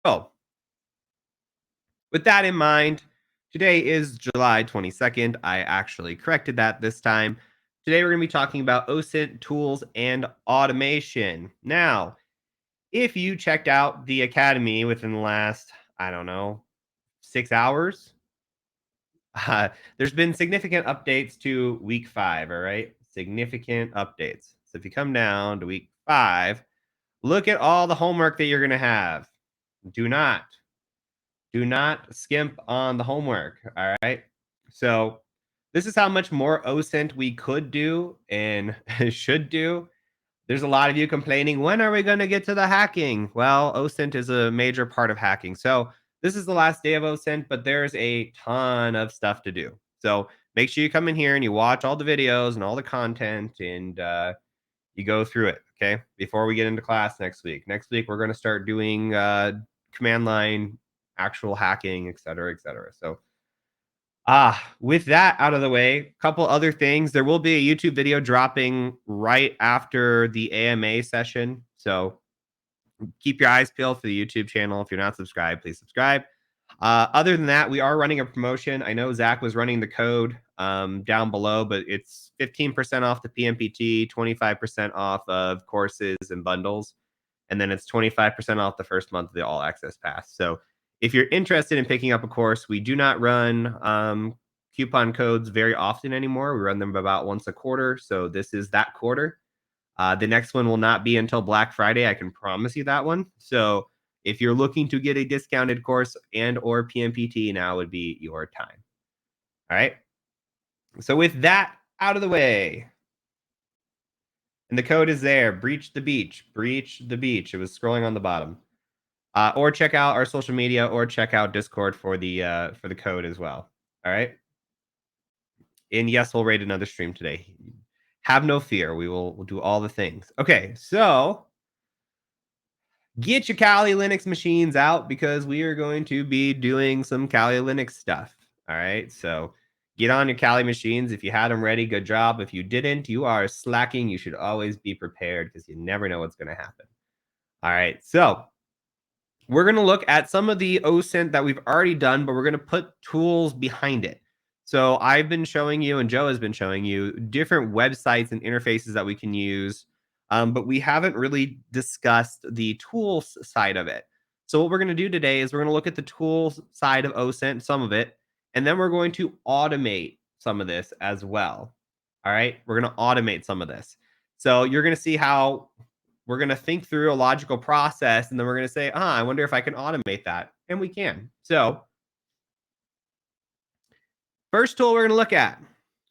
Oh, with that in mind, today is July 22nd. I actually corrected that this time. Today, we're going to be talking about Osint tools and automation. Now, if you checked out the Academy within the last, I don't know, 6 hours, uh, there's been significant updates to week 5. All right. Significant updates. So if you come down to week 5, look at all the homework that you're going to have. Do not do not skimp on the homework. All right. So this is how much more OSINT we could do and should do. There's a lot of you complaining, when are we going to get to the hacking? Well, OSINT is a major part of hacking. So this is the last day of OSINT, but there's a ton of stuff to do. So make sure you come in here and you watch all the videos and all the content and you go through it. Okay. Before we get into class next week. Next week, we're going to start doing command line, actual hacking, et cetera, et cetera. So with that out of the way, a couple other things. There will be a YouTube video dropping right after the AMA session. So keep your eyes peeled for the YouTube channel. If you're not subscribed, please subscribe. Other than that, we are running a promotion. I know Zach was running the code down below, but it's 15% off the Pnpt, 25% off of courses and bundles, and then it's 25% off the first month of the All Access Pass. So if you're interested in picking up a course, we do not run coupon codes very often anymore. We run them about once a quarter. So this is that quarter. The next one will not be until Black Friday. I can promise you that one. So if you're looking to get a discounted course and or PMPT, now would be your time. All right. So with that out of the way, and the code is there, breach the beach, breach the beach. It was scrolling on the bottom. Or check out our social media or check out Discord for the code as well. All right. And yes, we'll raid another stream today. Have no fear. We'll do all the things. Okay, so get your Kali Linux machines out because we are going to be doing some Kali Linux stuff. All right. So get on your Kali machines. If you had them ready, good job. If you didn't, you are slacking. You should always be prepared because you never know what's going to happen. All right. So we're going to look at some of the OSINT that we've already done, but we're going to put tools behind it. So I've been showing you, and Joe has been showing you, different websites and interfaces that we can use, but we haven't really discussed the tools side of it. So what we're going to do today is we're going to look at the tools side of OSINT, some of it, and then we're going to automate some of this as well. All right, we're going to automate some of this. So you're going to see how we're going to think through a logical process, and then we're going to say, I wonder if I can automate that. And we can. So first tool we're going to look at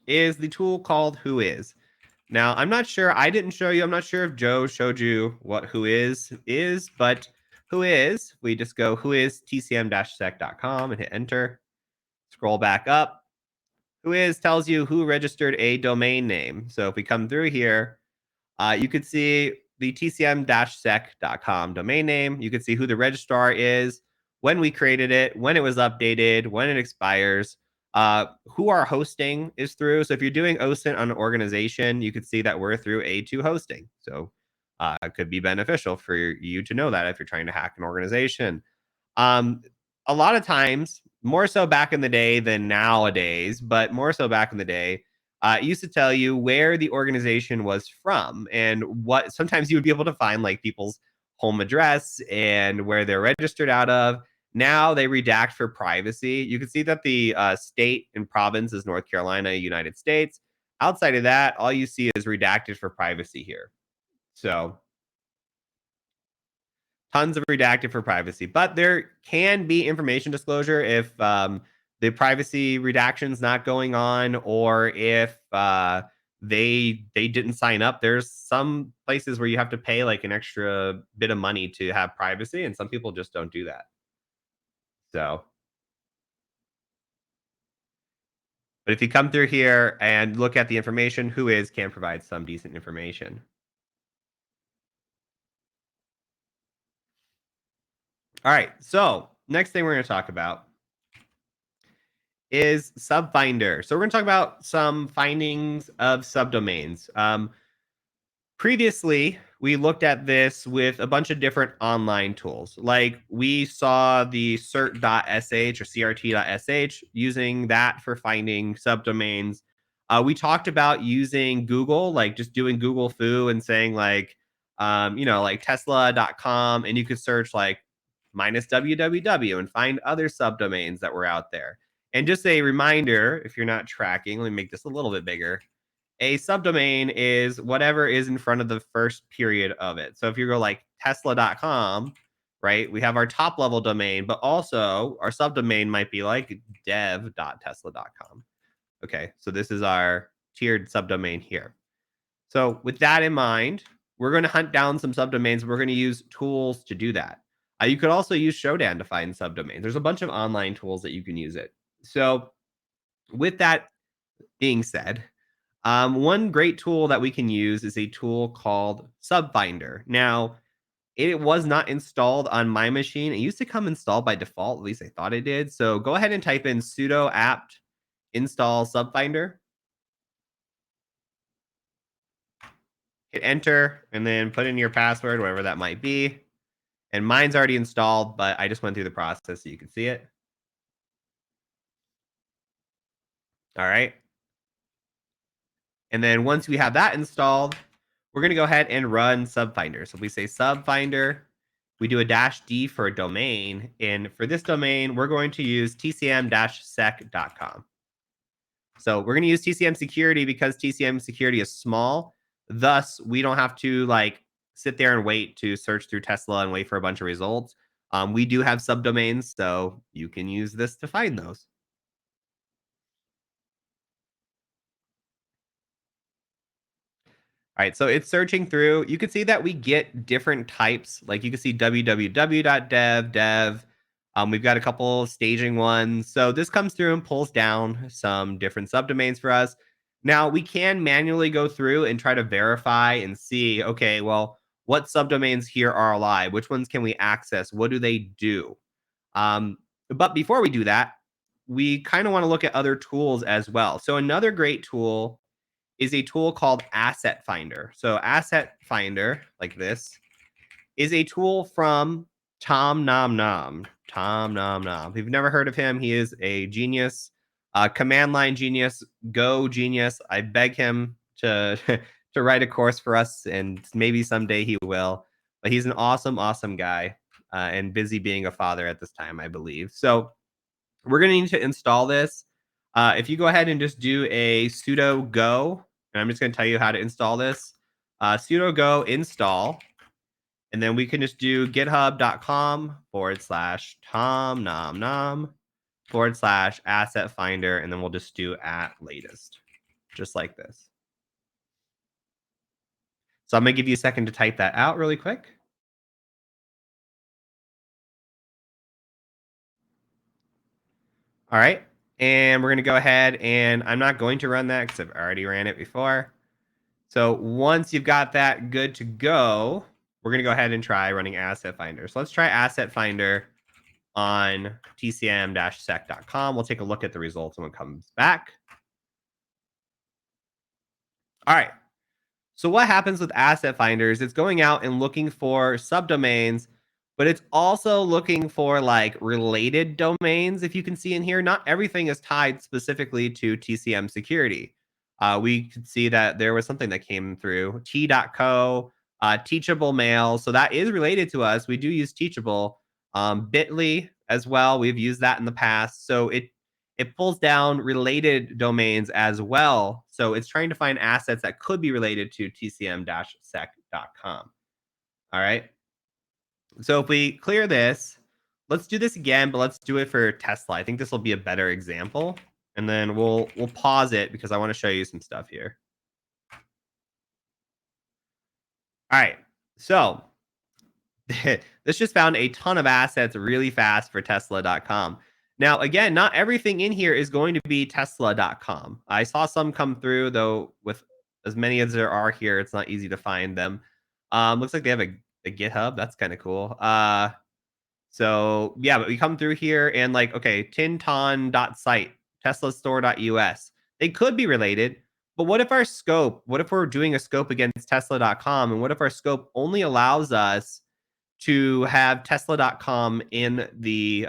is the tool called Whois. Now, I'm not sure. I didn't show you. I'm not sure if Joe showed you what Whois is, but Whois, we just go whois tcm-sec.com and hit enter. Scroll back up. Whois tells you who registered a domain name. So if we come through here, you could see the tcm-sec.com domain name. You could see who the registrar is, when we created it, when it was updated, when it expires, who our hosting is through. So if you're doing OSINT on an organization, you could see that we're through A2 hosting. So it could be beneficial for you to know that if you're trying to hack an organization. A lot of times, more so back in the day than nowadays, but more so back in the day, it used to tell you where the organization was from and what sometimes you would be able to find like people's home address and where they're registered out of. Now they redact for privacy. You can see that the state and province is North Carolina, United States. Outside of that, all you see is redacted for privacy here. So tons of redacted for privacy, but there can be information disclosure if the privacy redaction's not going on, or if they didn't sign up. There's some places where you have to pay like an extra bit of money to have privacy, and some people just don't do that. So, but if you come through here and look at the information, Whois can provide some decent information. All right, so next thing we're going to talk about is Subfinder. So we're going to talk about some findings of subdomains. Previously, we looked at this with a bunch of different online tools. Like we saw the cert.sh or crt.sh, using that for finding subdomains. We talked about using Google, like just doing Google foo and saying like, like tesla.com, and you could search like minus www and find other subdomains that were out there. And just a reminder, if you're not tracking, let me make this a little bit bigger. A subdomain is whatever is in front of the first period of it. So if you go like tesla.com, right, we have our top level domain, but also our subdomain might be like dev.tesla.com. Okay, so this is our tiered subdomain here. So with that in mind, we're going to hunt down some subdomains. We're going to use tools to do that. You could also use Shodan to find subdomains. There's a bunch of online tools that you can use it. So with that being said, one great tool that we can use is a tool called Subfinder. Now, it was not installed on my machine. It used to come installed by default. At least I thought it did. So go ahead and type in sudo apt install Subfinder, hit enter, and then put in your password, whatever that might be. And mine's already installed, but I just went through the process so you can see it. All right. And then once we have that installed, we're going to go ahead and run Subfinder. So if we say Subfinder, we do a -d for a domain. And for this domain, we're going to use tcm-sec.com. So we're going to use TCM security because TCM security is small. Thus, we don't have to like sit there and wait to search through Tesla and wait for a bunch of results. We do have subdomains, so you can use this to find those. All right, so it's searching through. You can see that we get different types. Like you can see www.dev, dev. We've got a couple staging ones. So this comes through and pulls down some different subdomains for us. Now we can manually go through and try to verify and see, okay, well, what subdomains here are alive? Which ones can we access? What do they do? But before we do that, we kind of want to look at other tools as well. So another great tool is a tool called Asset Finder. So Asset Finder, like this, is a tool from Tom Nom Nom. Tom Nom Nom. If you've never heard of him, he is a genius, command line genius, Go genius. I beg him to to write a course for us, and maybe someday he will. But he's an awesome, awesome guy, and busy being a father at this time, I believe. So we're going to need to install this. If you go ahead and just do a sudo go, and I'm just going to tell you how to install this, sudo go install, and then we can just do github.com/tom nom nom /asset finder, and then we'll just do at latest, just like this. So I'm going to give you a second to type that out really quick. All right. And we're going to go ahead, and I'm not going to run that because I've already ran it before. So once you've got that good to go, we're going to go ahead and try running Asset Finder. So let's try Asset Finder on tcm-sec.com. We'll take a look at the results when it comes back. All right. So what happens with Asset Finder is it's going out and looking for subdomains, but it's also looking for like related domains. If you can see in here, not everything is tied specifically to TCM security. We could see that there was something that came through t.co, Teachable Mail. So that is related to us. We do use Teachable, Bitly as well. We've used that in the past. So it pulls down related domains as well. So it's trying to find assets that could be related to tcm-sec.com. All right. So if we clear this, let's do this again, but let's do it for Tesla. I think this will be a better example. And then we'll pause it because I want to show you some stuff here. All right. So this just found a ton of assets really fast for Tesla.com. Now, again, not everything in here is going to be Tesla.com. I saw some come through, though, with as many as there are here, it's not easy to find them. Looks like they have a GitHub. That's kind of cool. So yeah, but we come through here and like, okay, tinton.site, teslastore.us. They could be related, But what if we're doing a scope against Tesla.com? And what if our scope only allows us to have Tesla.com in the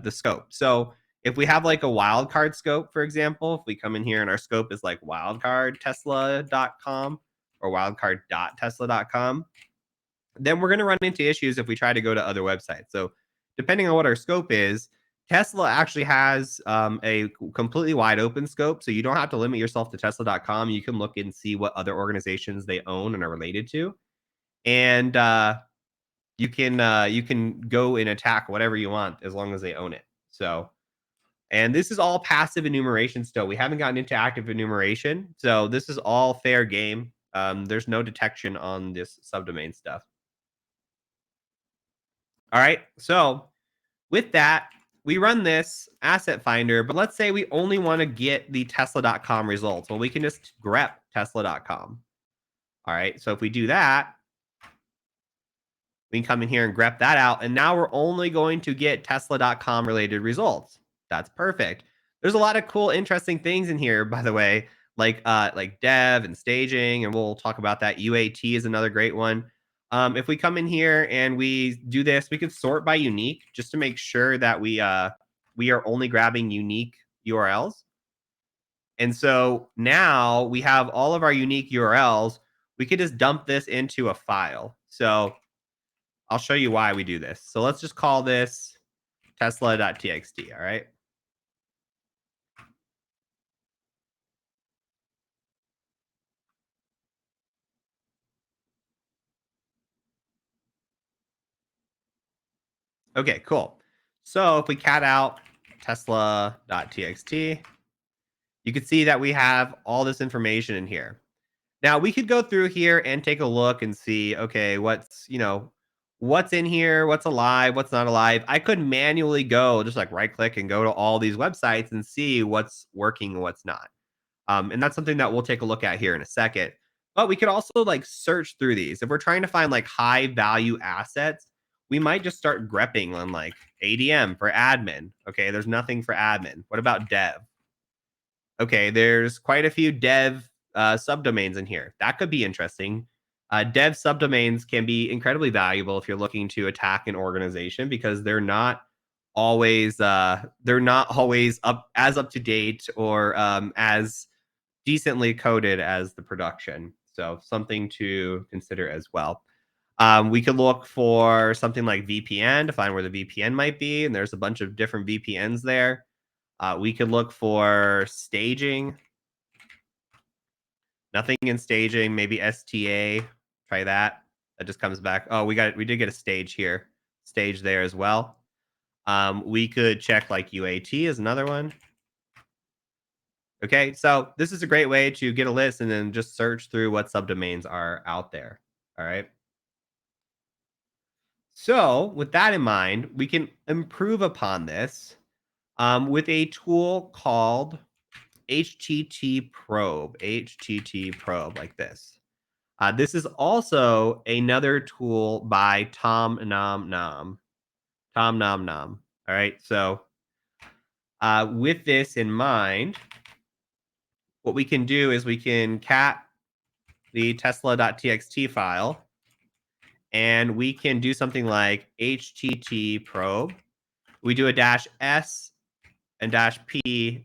scope? So if we have like a wildcard scope, for example, if we come in here and our scope is like wildcard Tesla.com or wildcard.tesla.com, then we're going to run into issues if we try to go to other websites. So depending on what our scope is, Tesla actually has a completely wide open scope. So you don't have to limit yourself to Tesla.com. You can look and see what other organizations they own and are related to. And you can go and attack whatever you want as long as they own it. So, and this is all passive enumeration still. We haven't gotten into active enumeration. So this is all fair game. There's no detection on this subdomain stuff. All right. So with that, we run this asset finder, but let's say we only want to get the Tesla.com results. Well, we can just grep Tesla.com. All right. So if we do that, we can come in here and grep that out. And now we're only going to get Tesla.com related results. That's perfect. There's a lot of cool, interesting things in here, by the way, like dev and staging, and we'll talk about that. UAT is another great one. If we come in here and we do this, we could sort by unique just to make sure that we are only grabbing unique URLs. And so now we have all of our unique URLs. We could just dump this into a file. So I'll show you why we do this. So let's just call this tesla.txt, all right? Okay, cool. So if we cat out tesla.txt, you can see that we have all this information in here. Now we could go through here and take a look and see, okay, what's in here, what's alive, what's not alive. I could manually go, just like right click and go to all these websites and see what's working and what's not. And that's something that we'll take a look at here in a second. But we could also like search through these. If we're trying to find like high value assets, we might just start grepping on like ADM for admin. Okay, there's nothing for admin. What about dev? Okay, there's quite a few dev subdomains in here. That could be interesting. Dev subdomains can be incredibly valuable if you're looking to attack an organization because they're not always up to date or as decently coded as the production. So something to consider as well. We could look for something like VPN to find where the VPN might be, and there's a bunch of different VPNs there. We could look for staging. Nothing in staging. Maybe STA. Try that. That just comes back. Oh, we did get a stage here. Stage there as well. We could check like UAT is another one. Okay, so this is a great way to get a list and then just search through what subdomains are out there. All right. So, with that in mind, we can improve upon this with a tool called HTT Probe. HTT Probe, like this. This is also another tool by Tom Nom Nom. Tom Nom Nom. All right. So, with this in mind, what we can do is we can cat the tesla.txt file and we can do something like htt probe. We do a -s and -p.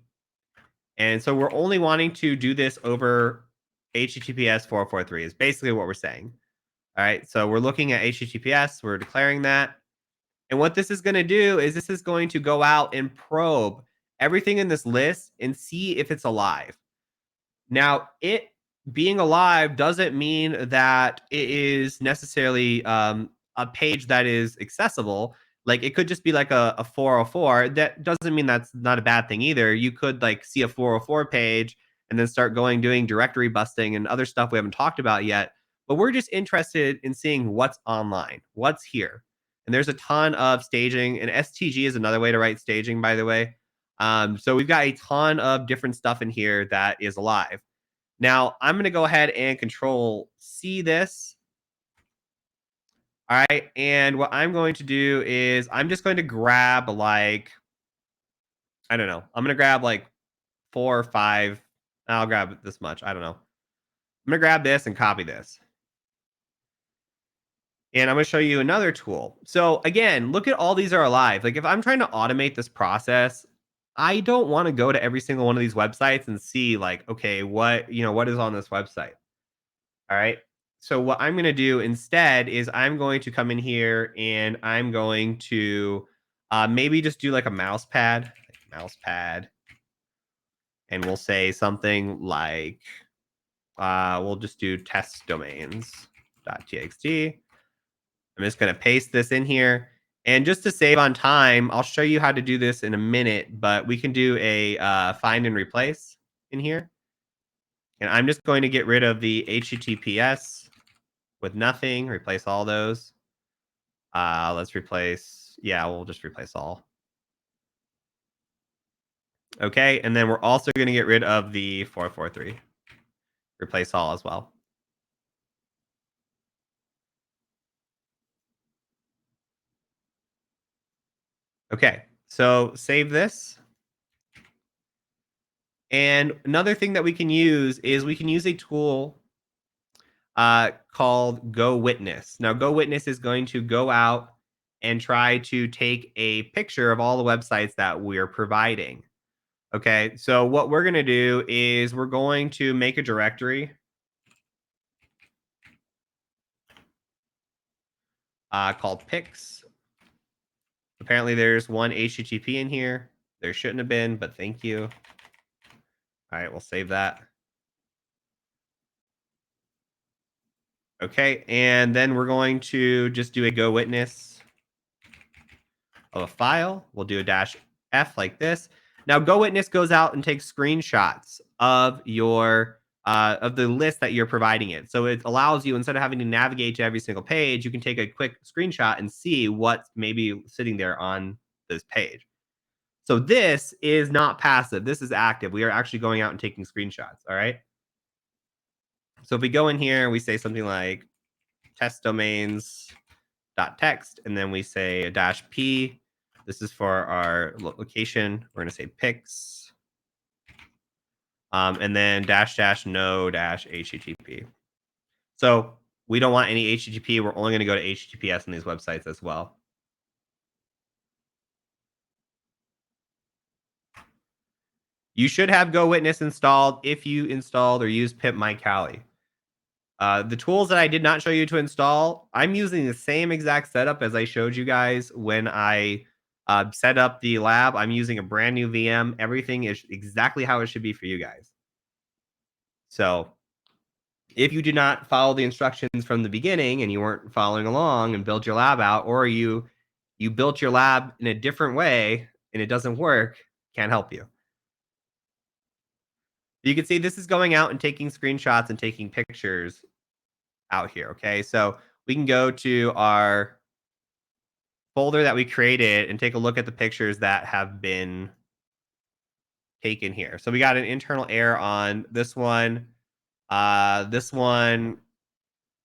And so we're only wanting to do this over HTTPS 443 is basically what we're saying. All right. So we're looking at HTTPS. We're declaring that. And what this is going to do is this is going to go out and probe everything in this list and see if it's alive. Now, it being alive doesn't mean that it is necessarily a page that is accessible. Like it could just be like a 404. That doesn't mean that's not a bad thing either. You could like see a 404 page and then start doing directory busting and other stuff we haven't talked about yet. But we're just interested in seeing what's online, what's here. And there's a ton of staging, and STG is another way to write staging, by the way. So we've got a ton of different stuff in here that is alive. Now, I'm going to go ahead and control C this. All right. And what I'm going to do is I'm just going to grab like, I don't know, I'm going to grab like 4 or 5 I'll grab this much. I don't know. I'm going to grab this and copy this. And I'm going to show you another tool. So again, look at all these are alive. Like if I'm trying to automate this process, I don't want to go to every single one of these websites and see like, okay, what is on this website? All right. So what I'm going to do instead is I'm going to come in here and I'm going to maybe just do like a mouse pad, and we'll say something like, we'll just do test domains.txt. I'm just going to paste this in here. And just to save on time, I'll show you how to do this in a minute, but we can do a find and replace in here. And I'm just going to get rid of the HTTPS with nothing, replace all those. We'll just replace all. Okay. And then we're also going to get rid of the 443, replace all as well. Okay. So save this. And another thing that we can use is we can use a tool called Go Witness. Now, Go Witness is going to go out and try to take a picture of all the websites that we're providing. Okay, so what we're going to do is we're going to make a directory called pics. Apparently, there's one HTTP in here. There shouldn't have been, but thank you. All right, we'll save that. Okay, and then we're going to just do a Go Witness of a file. We'll do a dash F like this. Now, Go Witness goes out and takes screenshots of your of the list that you're providing it. So it allows you, instead of having to navigate to every single page, you can take a quick screenshot and see what's maybe sitting there on this page. So this is not passive. This is active. We are actually going out and taking screenshots. All right. So if we go in here and we say something like test domains dot text, and then we say a dash p. This is for our location. We're going to say pics, and then dash dash no dash HTTP. So we don't want any HTTP. We're only going to go to HTTPS on these websites as well. You should have Go Witness installed if you installed or used pip mycali. The tools that I did not show you to install, I'm using the same exact setup as I showed you guys when I set up the lab. I'm using a brand new VM. Everything is exactly how it should be for you guys. So if you did not follow the instructions from the beginning and you weren't following along and built your lab out, or you built your lab in a different way and it doesn't work, can't help you. You can see this is going out and taking screenshots and taking pictures out here. Okay, so we can go to our folder that we created and take a look at the pictures that have been taken here. So we got an internal error on this one. This one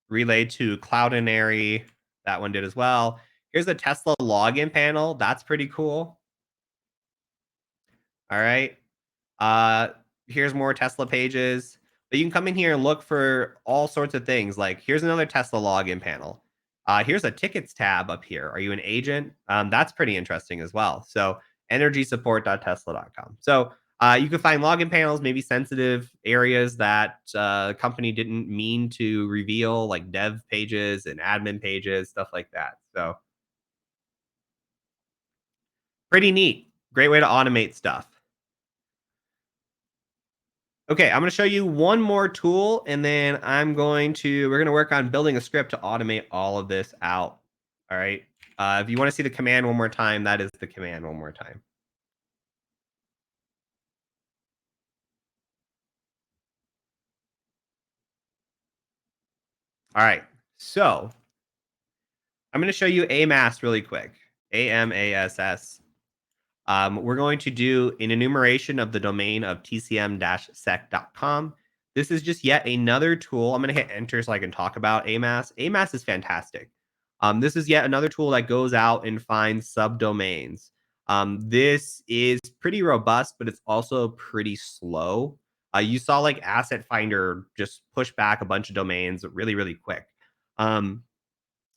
relayed to Cloudinary. That one did as well. Here's a Tesla login panel. That's pretty cool. All right. Uh, Here's more Tesla pages. But you can come in here and look for all sorts of things. Like here's another Tesla login panel. Here's a tickets tab up here. Are you an agent? That's pretty interesting as well. So energysupport.tesla.com. So you can find login panels, maybe sensitive areas that company didn't mean to reveal, like dev pages and admin pages, stuff like that. So pretty neat. Great way to automate stuff. Okay, I'm going to show you one more tool, and then we're going to work on building a script to automate all of this out. All right. If you want to see the command one more time, that is the command one more time. All right. So I'm going to show you AMASS really quick. AMASS. We're going to do an enumeration of the domain of tcm-sec.com. This is just yet another tool. I'm going to hit enter so I can talk about AMASS. AMASS is fantastic. This is yet another tool that goes out and finds subdomains. This is pretty robust, but it's also pretty slow. You saw like Asset Finder just push back a bunch of domains really, really quick. Um,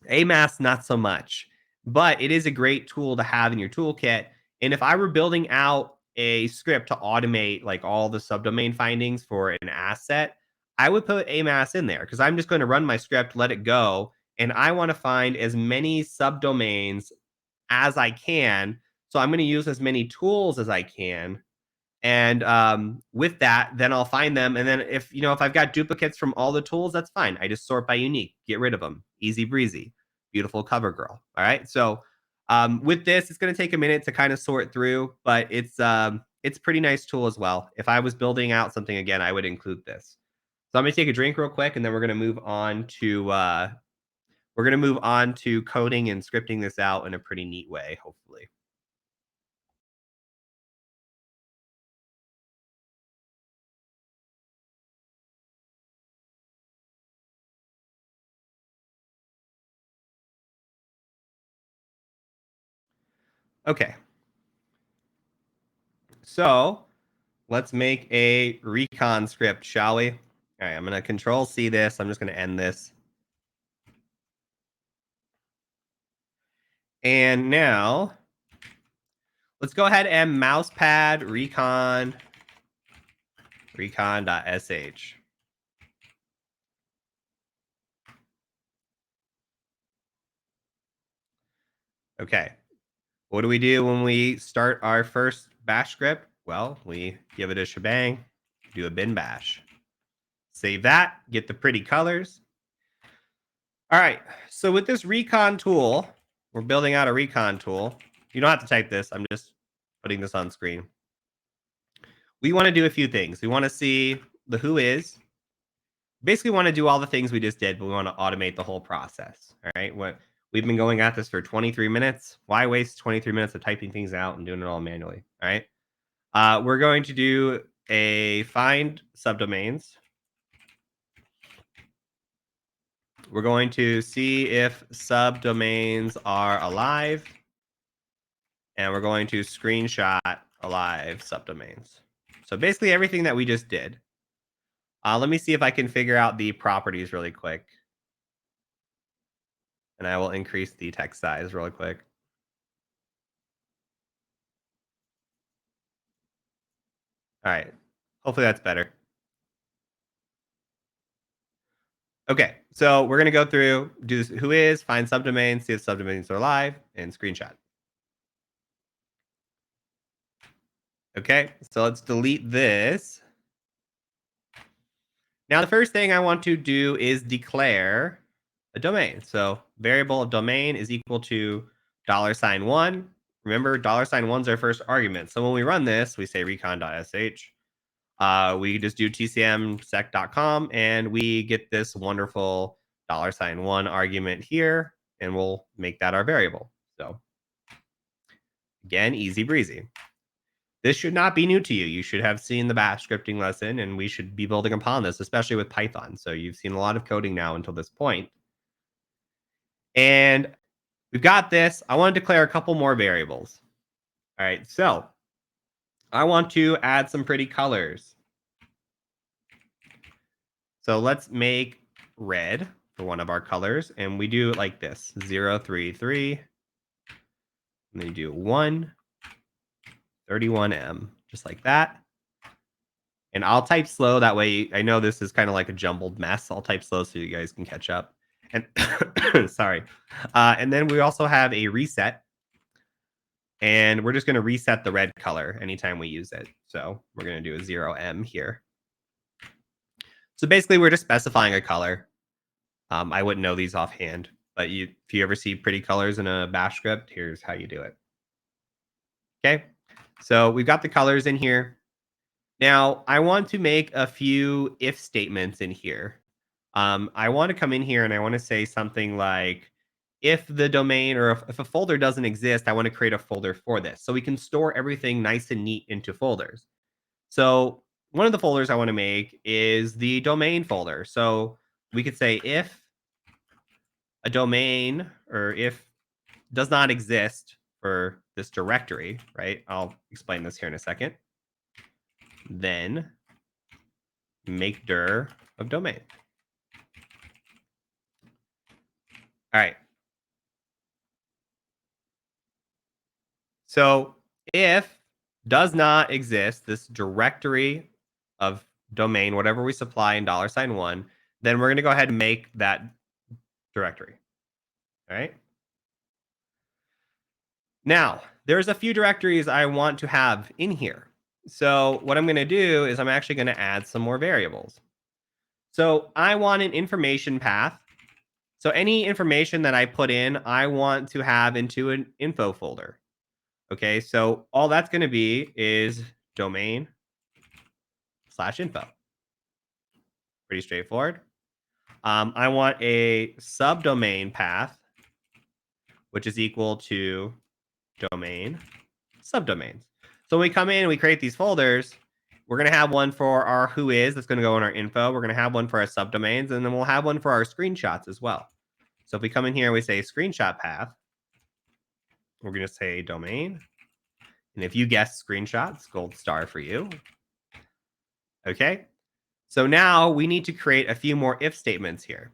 AMAS, not so much, but it is a great tool to have in your toolkit. And if I were building out a script to automate like all the subdomain findings for an asset, I would put AMAS in there because I'm just going to run my script, let it go, and I want to find as many subdomains as I can. So I'm going to use as many tools as I can, and with that, then I'll find them. And then if I've got duplicates from all the tools, that's fine. I just sort by unique, get rid of them. Easy breezy. Beautiful cover girl. All right. So with this, it's going to take a minute to kind of sort through, but it's pretty nice tool as well. If I was building out something again, I would include this. So I'm going to take a drink real quick, and then we're going to move on to coding and scripting this out in a pretty neat way, hopefully. Okay. So let's make a recon script, shall we? All right, I'm going to control C this. I'm just going to end this. And now let's go ahead and mousepad recon.sh. Okay. What do we do when we start our first bash script? Well, we give it a shebang, do a bin bash. Save that, get the pretty colors. All right. So with this recon tool, we're building out a recon tool. You don't have to type this. I'm just putting this on screen. We want to do a few things. We want to see the who is. Basically, want to do all the things we just did, but we want to automate the whole process. All right. We've been going at this for 23 minutes. Why waste 23 minutes of typing things out and doing it all manually? All right. We're going to do a find subdomains. We're going to see if subdomains are alive. And we're going to screenshot alive subdomains. So basically everything that we just did. Let me see if I can figure out the properties really quick. And I will increase the text size really quick. All right. Hopefully that's better. Okay. So we're going to go through, do this who is, find subdomains, see if subdomains are live, and screenshot. Okay. So let's delete this. Now, the first thing I want to do is declare a domain. So variable of domain is equal to $1. Remember, $1 is our first argument. So when we run this, we say recon.sh. We just do tcm-sec.com, and we get this wonderful $1 argument here, and we'll make that our variable. So again, easy breezy. This should not be new to you. You should have seen the bash scripting lesson, and we should be building upon this, especially with Python. So you've seen a lot of coding now until this point. And we've got this. I want to declare a couple more variables. All right, so I want to add some pretty colors. So let's make red for one of our colors, and we do it like this, 0, 3, 3. And then you do 1, 31M, just like that. And I'll type slow. That way, I know this is kind of like a jumbled mess. I'll type slow so you guys can catch up. And sorry. And then we also have a reset. And we're just going to reset the red color anytime we use it. So we're going to do a 0M here. So basically, we're just specifying a color. I wouldn't know these offhand, but if you ever see pretty colors in a bash script, here's how you do it. Okay. So we've got the colors in here. Now, I want to make a few if statements in here. I want to come in here and I want to say something like, if the domain or if a folder doesn't exist, I want to create a folder for this. So we can store everything nice and neat into folders. So one of the folders I want to make is the domain folder. So we could say if a domain or if does not exist for this directory, right? I'll explain this here in a second. Then make dir of domain. All right. So if does not exist, this directory of domain, whatever we supply in $1, then we're going to go ahead and make that directory. All right. Now, there's a few directories I want to have in here. So what I'm going to do is I'm actually going to add some more variables. So I want an information path. So any information that I put in, I want to have into an info folder. Okay, so all that's going to be is domain/info. Pretty straightforward. I want a subdomain path, which is equal to domain subdomains. So when we come in and we create these folders, we're going to have one for our who is, that's going to go in our info. We're going to have one for our subdomains, and then we'll have one for our screenshots as well. So if we come in here and we say screenshot path, we're going to say domain. And if you guess screenshots, gold star for you. Okay. So now we need to create a few more if statements here.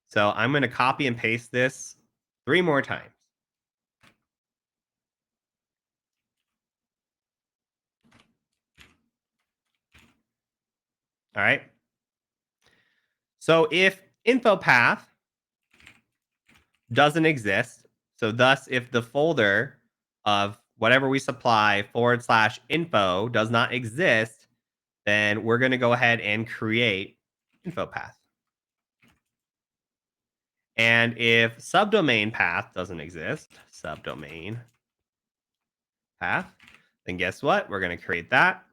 So I'm going to copy and paste this 3 more times. All right. So if info path doesn't exist, so thus if the folder of whatever we supply /info does not exist, then we're going to go ahead and create info path. And if subdomain path doesn't exist, subdomain path, then guess what? We're going to create that.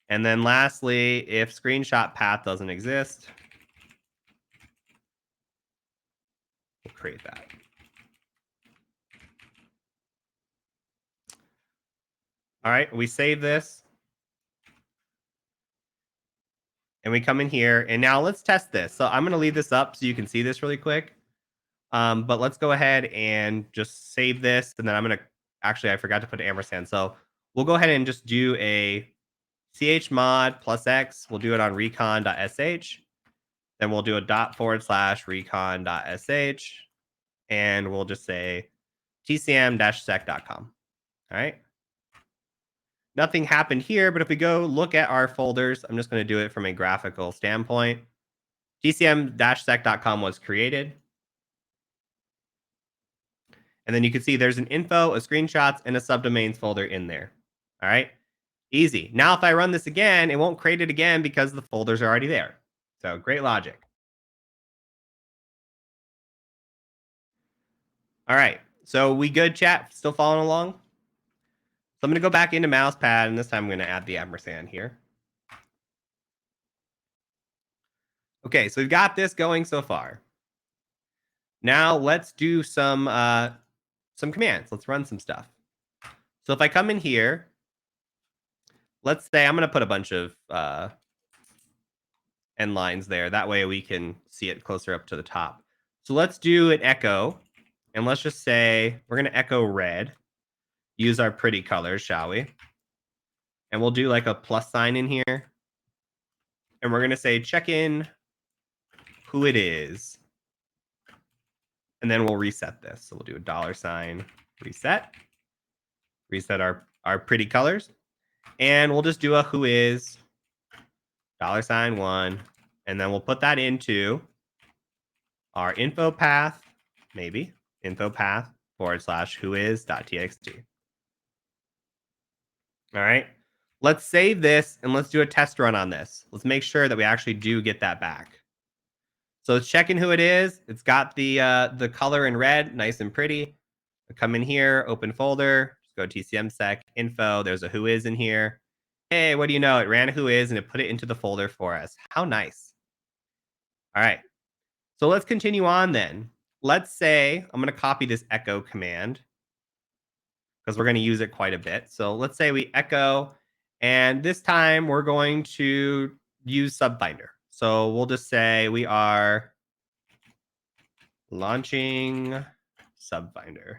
And then lastly, if screenshot path doesn't exist, we'll create that. All right, we save this. And we come in here, and now let's test this. So I'm going to leave this up so you can see this really quick. But let's go ahead and just save this, and then I'm going to, actually, I forgot to put an ampersand. So we'll go ahead and just do a chmod +x. We'll do it on recon.sh. Then we'll do a ./recon.sh. And we'll just say tcm-sec.com. All right. Nothing happened here, but if we go look at our folders, I'm just going to do it from a graphical standpoint. tcm-sec.com was created. And then you can see there's an info, a screenshots, and a subdomains folder in there. All right. Easy. Now, if I run this again, it won't create it again because the folders are already there. So great logic. All right. So we good, chat? Still following along? So I'm going to go back into mousepad, and this time I'm going to add the ampersand here. Okay, so we've got this going so far. Now let's do some commands. Let's run some stuff. So if I come in here, let's say I'm going to put a bunch of end lines there. That way we can see it closer up to the top. So let's do an echo, and let's just say we're going to echo red. Use our pretty colors, shall we? And we'll do like a plus sign in here. And we're going to say check in who it is. And then we'll reset this. So we'll do a $sign reset. Reset our pretty colors. And we'll just do a who is $1. And then we'll put that into our info path, maybe info path /whois.txt. All right. Let's save this and let's do a test run on this. Let's make sure that we actually do get that back. So it's checking who it is. It's got the color in red, nice and pretty. Come in here, open folder, just go to tcmsec info. There's a who is in here. Hey, what do you know? It ran a who is and it put it into the folder for us. How nice. All right. So let's continue on then. Let's say I'm going to copy this echo command because we're going to use it quite a bit. So let's say we echo, and this time we're going to use Subfinder. So we'll just say we are launching Subfinder.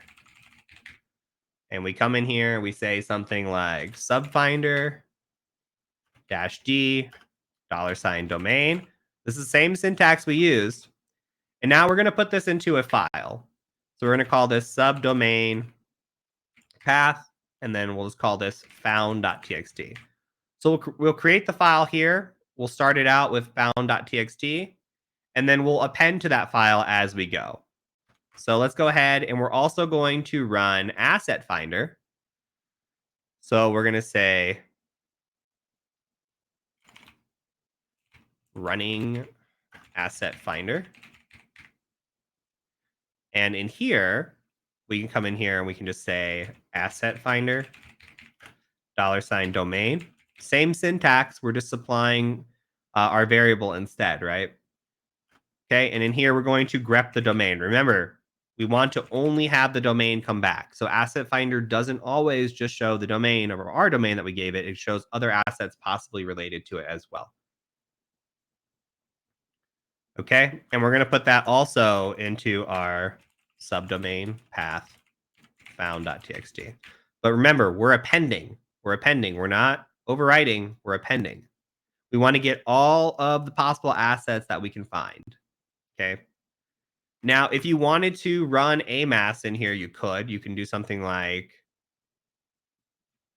And we come in here, we say something like Subfinder $-d, $domain. This is the same syntax we used. And now we're going to put this into a file. So we're going to call this subdomain path, and then we'll just call this found.txt. So we'll create the file here. We'll start it out with found.txt, and then we'll append to that file as we go. So let's go ahead, and we're also going to run asset finder. So we're going to say running asset finder. And in here, we can come in here and we can just say asset finder, $domain. Same syntax. We're just supplying our variable instead, right? Okay. And in here, we're going to grep the domain. Remember, we want to only have the domain come back. So asset finder doesn't always just show the domain of our domain that we gave it. It shows other assets possibly related to it as well. Okay. And we're going to put that also into our subdomain path found.txt. But remember, we're appending. We're appending. We're not overwriting. We're appending. We want to get all of the possible assets that we can find. Okay. Now, if you wanted to run amass in here, you could. You can do something like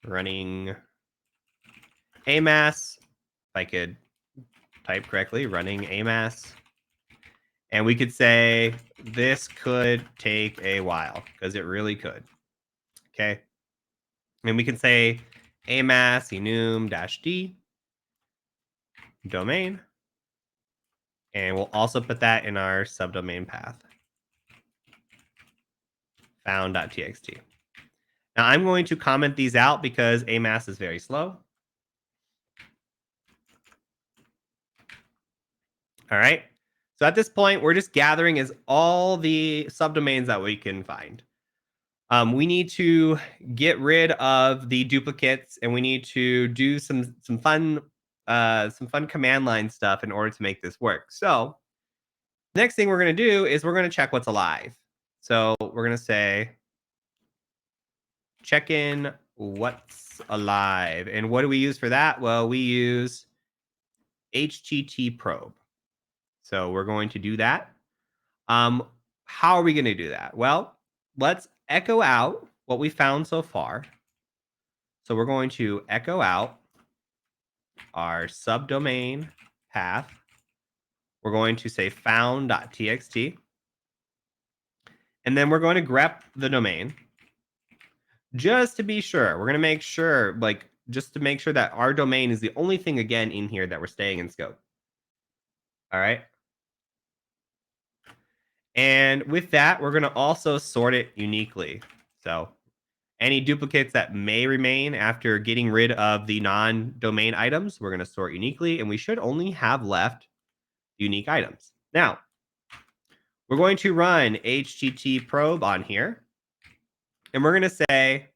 running amass. If I could type correctly, running amass. And we could say this could take a while because it really could. Okay. And we can say amass enum-d domain. And we'll also put that in our subdomain path found.txt. Now I'm going to comment these out because amass is very slow. All right. So at this point, we're just gathering as all the subdomains that we can find. We need to get rid of the duplicates, and we need to do some fun command line stuff in order to make this work. So next thing we're going to do is we're going to check what's alive. So we're going to say check in what's alive. And what do we use for that? Well, we use HTT probe. So we're going to do that. How are we going to do that? Well, let's echo out what we found so far. So we're going to echo out our subdomain path. We're going to say found.txt. And then we're going to grep the domain. Just to be sure, we're going to make sure, just to make sure that our domain is the only thing, again, in here that we're staying in scope. All right. And with that, we're going to also sort it uniquely. So any duplicates that may remain after getting rid of the non-domain items, we're going to sort uniquely, and we should only have left unique items. Now, we're going to run HTT probe on here, and we're going to say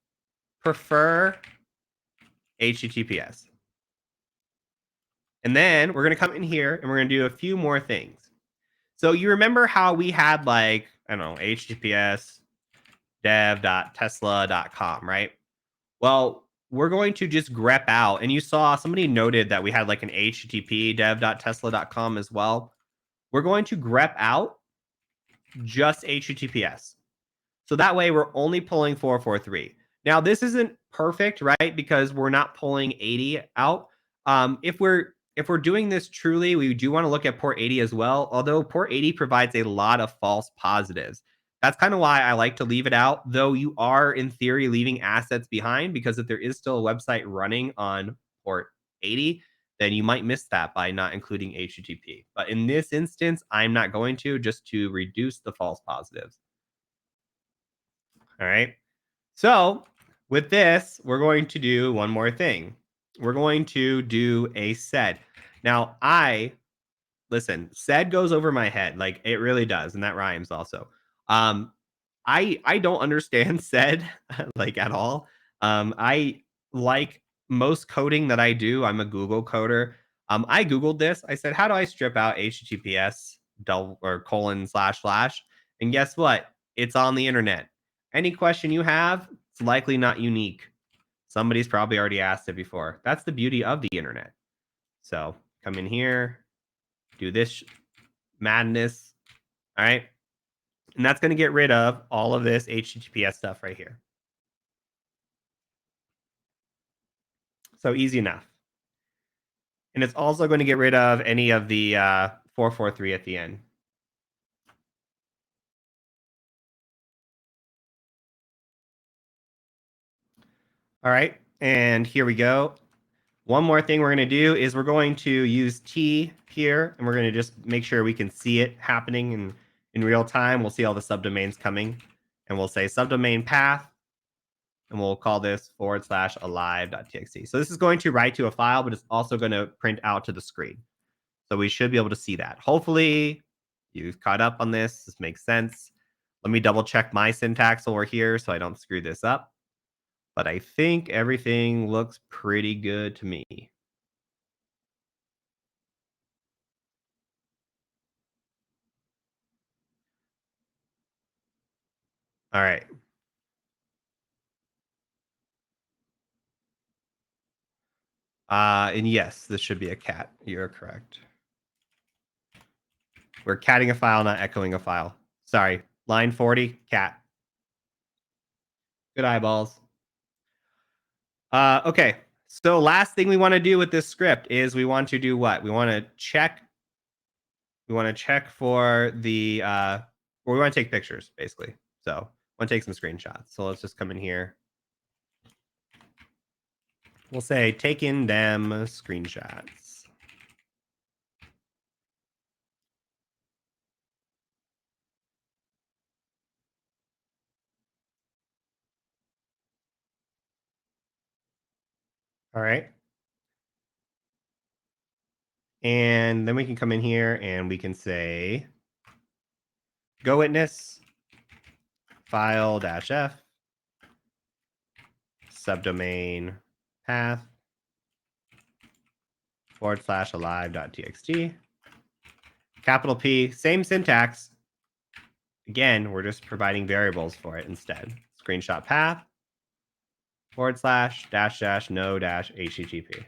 prefer HTTPS. And then we're going to come in here, and we're going to do a few more things. So you remember how we had, like, I don't know, HTTPS dev.tesla.com, right? Well, we're going to just grep out, and you saw somebody noted that we had like an HTTP dev.tesla.com as well. We're going to grep out just HTTPS. So that way we're only pulling 443. Now, this isn't perfect, right? Because we're not pulling 80 out. If we're doing this truly, we do want to look at port 80 as well, although port 80 provides a lot of false positives. That's kind of why I like to leave it out, though you are, in theory, leaving assets behind, because if there is still a website running on port 80, then you might miss that by not including HTTP. But in this instance, I'm not going to, just to reduce the false positives. All right. So with this, we're going to do one more thing. We're going to do a sed. Now, listen, sed goes over my head. Like, it really does. And that rhymes also. I don't understand sed like at all. I like most coding that I do. I'm a Google coder. I Googled this. I said, how do I strip out HTTPS ://? And guess what? It's on the internet. Any question you have, it's likely not unique. Somebody's probably already asked it before. That's the beauty of the internet. So come in here, do this madness. All right. And that's going to get rid of all of this HTTPS stuff right here. So easy enough. And it's also going to get rid of any of the 443 at the end. All right. And here we go. One more thing we're going to do is we're going to use T here, and we're going to just make sure we can see it happening in real time. We'll see all the subdomains coming, and we'll say subdomain path, and we'll call this /alive.txt. So this is going to write to a file, but it's also going to print out to the screen. So we should be able to see that. Hopefully you've caught up on this. This makes sense. Let me double check my syntax while we're here so I don't screw this up. But I think everything looks pretty good to me. All right. And yes, this should be a cat. You're correct. We're catting a file, not echoing a file. Sorry. Line 40, cat. Good eyeballs. Okay. So last thing we want to do with this script is we want to do what? We want to check. We want to check for the we want to take pictures, basically. So I want to take some screenshots. So let's just come in here. We'll say taking them screenshots. All right. And then we can come in here and we can say go witness file-f subdomain path /alive.txt. Capital P, same syntax. Again, we're just providing variables for it instead. Screenshot path / -- no HTTP.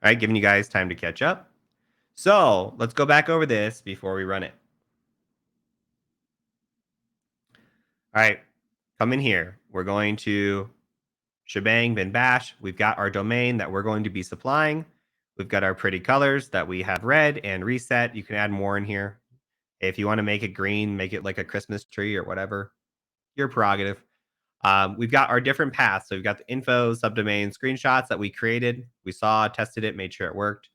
All right, giving you guys time to catch up. So let's go back over this before we run it. All right, come in here. We're going to shebang bin bash. We've got our domain that we're going to be supplying. We've got our pretty colors that we have red and reset. You can add more in here. If you want to make it green, make it like a Christmas tree or whatever, your prerogative. We've got our different paths. So we've got the info, subdomain, screenshots that we created. We saw, tested it, made sure it worked.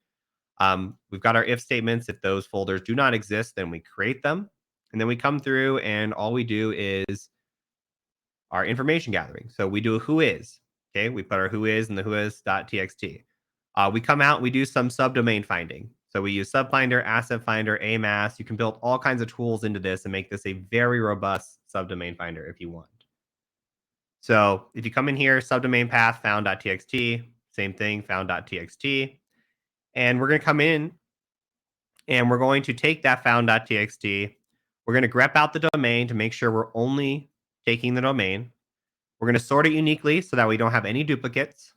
We've got our if statements. If those folders do not exist, then we create them. And then we come through and all we do is our information gathering. So we do a who is. Okay, we put our who is in the whois.txt. We come out and we do some subdomain finding. So we use subfinder, asset finder, AMAS. You can build all kinds of tools into this and make this a very robust subdomain finder if you want. So if you come in here, subdomain path found.txt, same thing, found.txt. And we're going to come in and we're going to take that found.txt. We're going to grep out the domain to make sure we're only taking the domain. We're going to sort it uniquely so that we don't have any duplicates.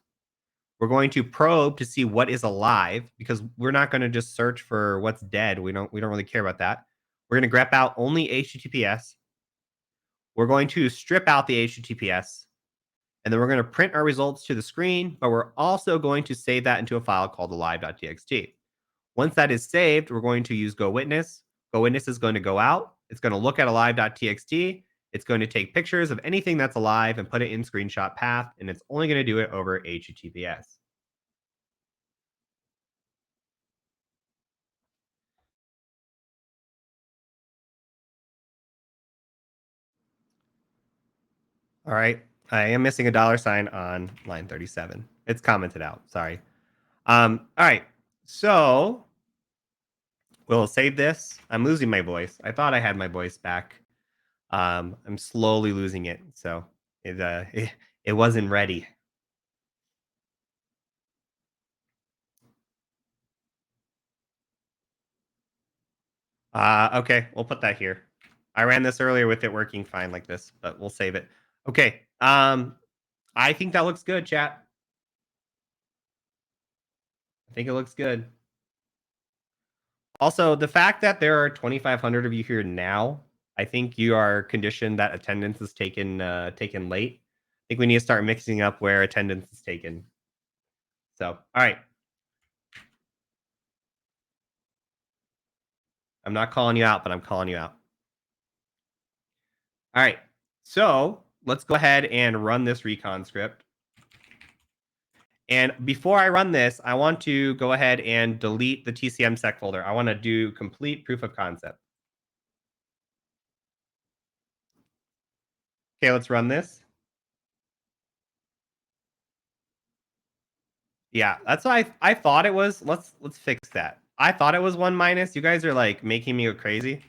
We're going to probe to see what is alive because we're not going to just search for what's dead. We don't really care about that. We're going to grep out only HTTPS. We're going to strip out the HTTPS. And then we're going to print our results to the screen, but we're also going to save that into a file called alive.txt. Once that is saved, we're going to use GoWitness. GoWitness is going to go out. It's going to look at alive.txt. It's going to take pictures of anything that's alive and put it in screenshot path, and it's only going to do it over HTTPS. All right. I am missing a $sign on line 37. It's commented out. Sorry. All right. So we'll save this. I'm losing my voice. I thought I had my voice back. I'm slowly losing it. So it wasn't ready. Okay, we'll put that here. I ran this earlier with it working fine like this, but we'll save it. Okay. I think that looks good, chat. I think it looks good. Also, the fact that there are 2,500 of you here now, I think you are conditioned that attendance is taken late. I think we need to start mixing up where attendance is taken. So, all right. I'm not calling you out, but I'm calling you out. All right. So let's go ahead and run this recon script. And before I run this, I want to go ahead and delete the TCM sec folder. I want to do complete proof of concept. Okay, let's run this. Yeah, that's what I thought it was. Let's fix that. I thought it was 1 minus. You guys are like making me go crazy.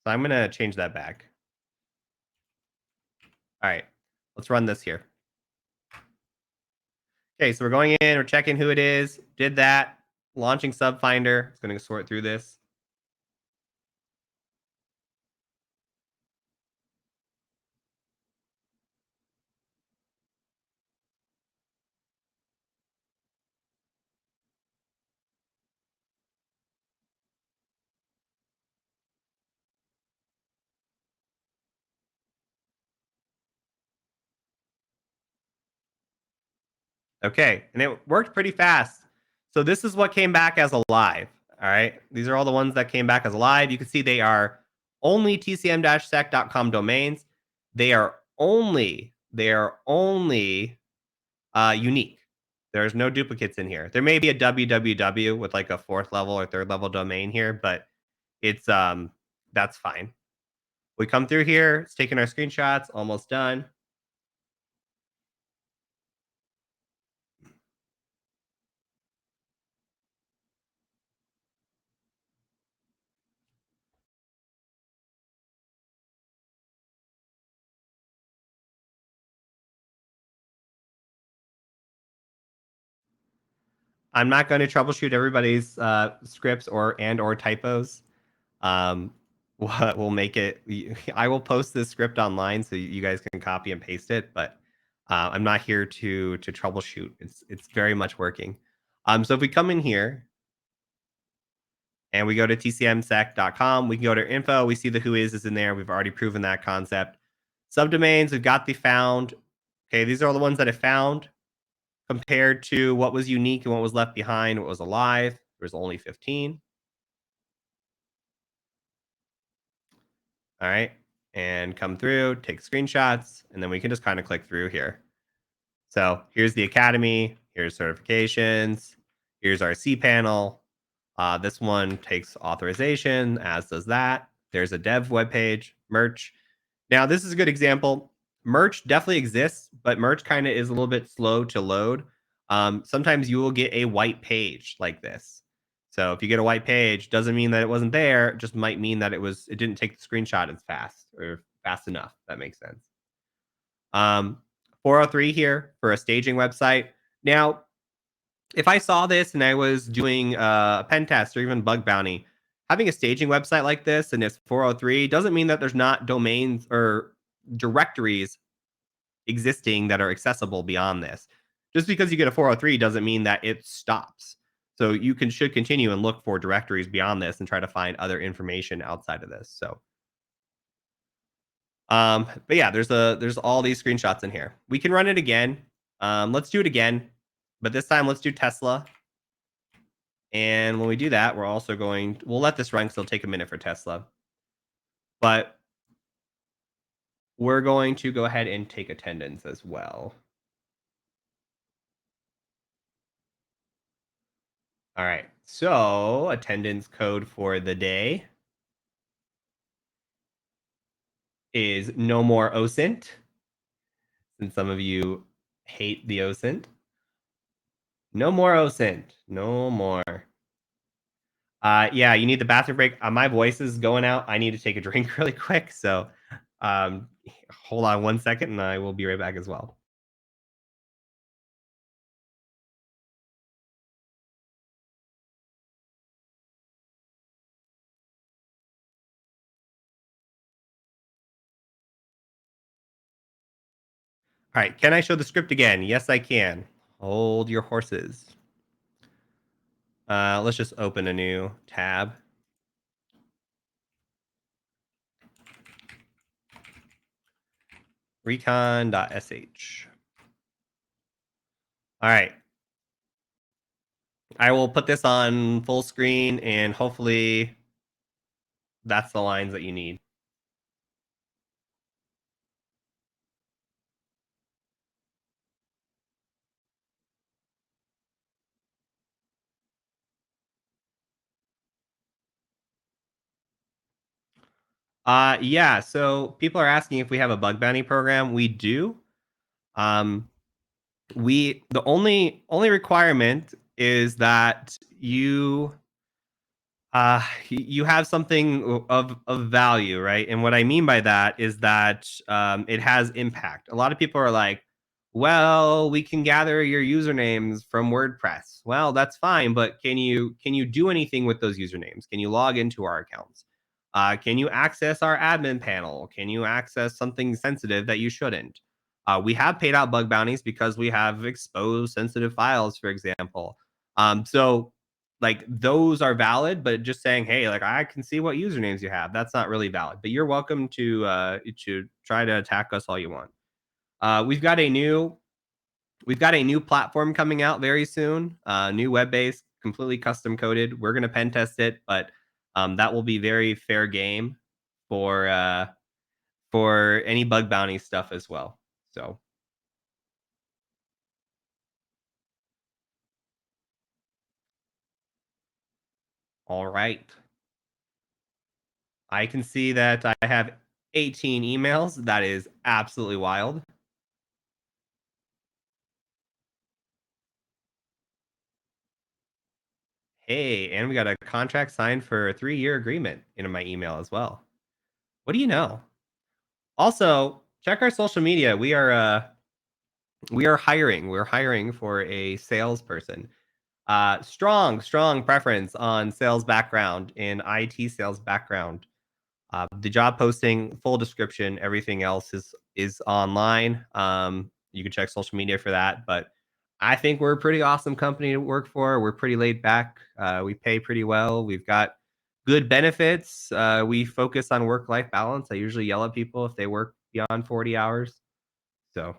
So I'm gonna change that back. All right, let's run this here. Okay, so we're going in, we're checking who it is. Did that. Launching sub finder. It's gonna sort through this. Okay, and it worked pretty fast. So this is what came back as alive. All right, these are all the ones that came back as alive. You can see they are only tcm-sec.com domains. They are only unique. There's no duplicates in here. There may be a www with like a fourth level or third level domain here, but it's that's fine. We come through here, it's taking our screenshots, almost done. I'm not going to troubleshoot everybody's scripts or typos. Um, we'll make it. I will post this script online so you guys can copy and paste it. But I'm not here to troubleshoot. It's very much working. So if we come in here and we go to tcmsec.com, we can go to info. We see the who is in there. We've already proven that concept. Subdomains, we've got the found. Okay, these are all the ones that I found compared to what was unique and what was left behind, what was alive. There was only 15. All right. And come through, take screenshots, and then we can just kind of click through here. So here's the Academy, here's certifications, here's our cPanel. This one takes authorization, as does that. There's a dev webpage, merch. Now, this is a good example. Merch definitely exists, but merch kind of is a little bit slow to load. Sometimes you will get a white page like this. So if you get a white page, doesn't mean that it wasn't there. It just might mean that it didn't take the screenshot as fast or fast enough. That makes sense. 403 here for a staging website. Now, if I saw this and I was doing a pen test or even bug bounty, having a staging website like this and it's 403 doesn't mean that there's not domains or directories existing that are accessible beyond this. Just because you get a 403 doesn't mean that it stops. So you should continue and look for directories beyond this and try to find other information outside of this. So but yeah, there's all these screenshots in here. We can run it again. Let's do it again, but this time let's do Tesla. And when we do that, we'll let this run because it'll take a minute for Tesla. But we're going to go ahead and take attendance as well. All right. So attendance code for the day is no more Osint, since some of you hate the Osint. No more Osint. No more. Yeah, you need the bathroom break. My voice is going out. I need to take a drink really quick. So um, hold on 1 second and I will be right back as well. All right, can I show the script again? Yes, I can. Hold your horses. Let's just open a new tab. Recon.sh. All right. I will put this on full screen and hopefully that's the lines that you need. Yeah, so people are asking if we have a bug bounty program. We do. Um, we the only requirement is that you have something of value, right? And what I mean by that is that it has impact. A lot of people are like, "Well, we can gather your usernames from WordPress." Well, that's fine, but can you do anything with those usernames? Can you log into our accounts? Can you access our admin panel? Can you access something sensitive that you shouldn't? We have paid out bug bounties because we have exposed sensitive files, for example. So like those are valid, but just saying, hey, like I can see what usernames you have. That's not really valid. But you're welcome to try to attack us all you want. Uh, we've got a new we've got a new platform coming out very soon. New web based, completely custom coded. We're gonna pen test it, but that will be very fair game for uh, for any bug bounty stuff as well. So all right, I can see that I have 18 emails. That is absolutely wild. Hey, and we got a contract signed for a 3-year agreement in my email as well. What do you know? Also, check our social media. We are hiring. We're hiring for a salesperson. Strong preference on sales background in IT sales background. The job posting, full description, everything else is online. You can check social media for that. But I think we're a pretty awesome company to work for. We're pretty laid back. We pay pretty well. We've got good benefits. We focus on work life balance. I usually yell at people if they work beyond 40 hours. So,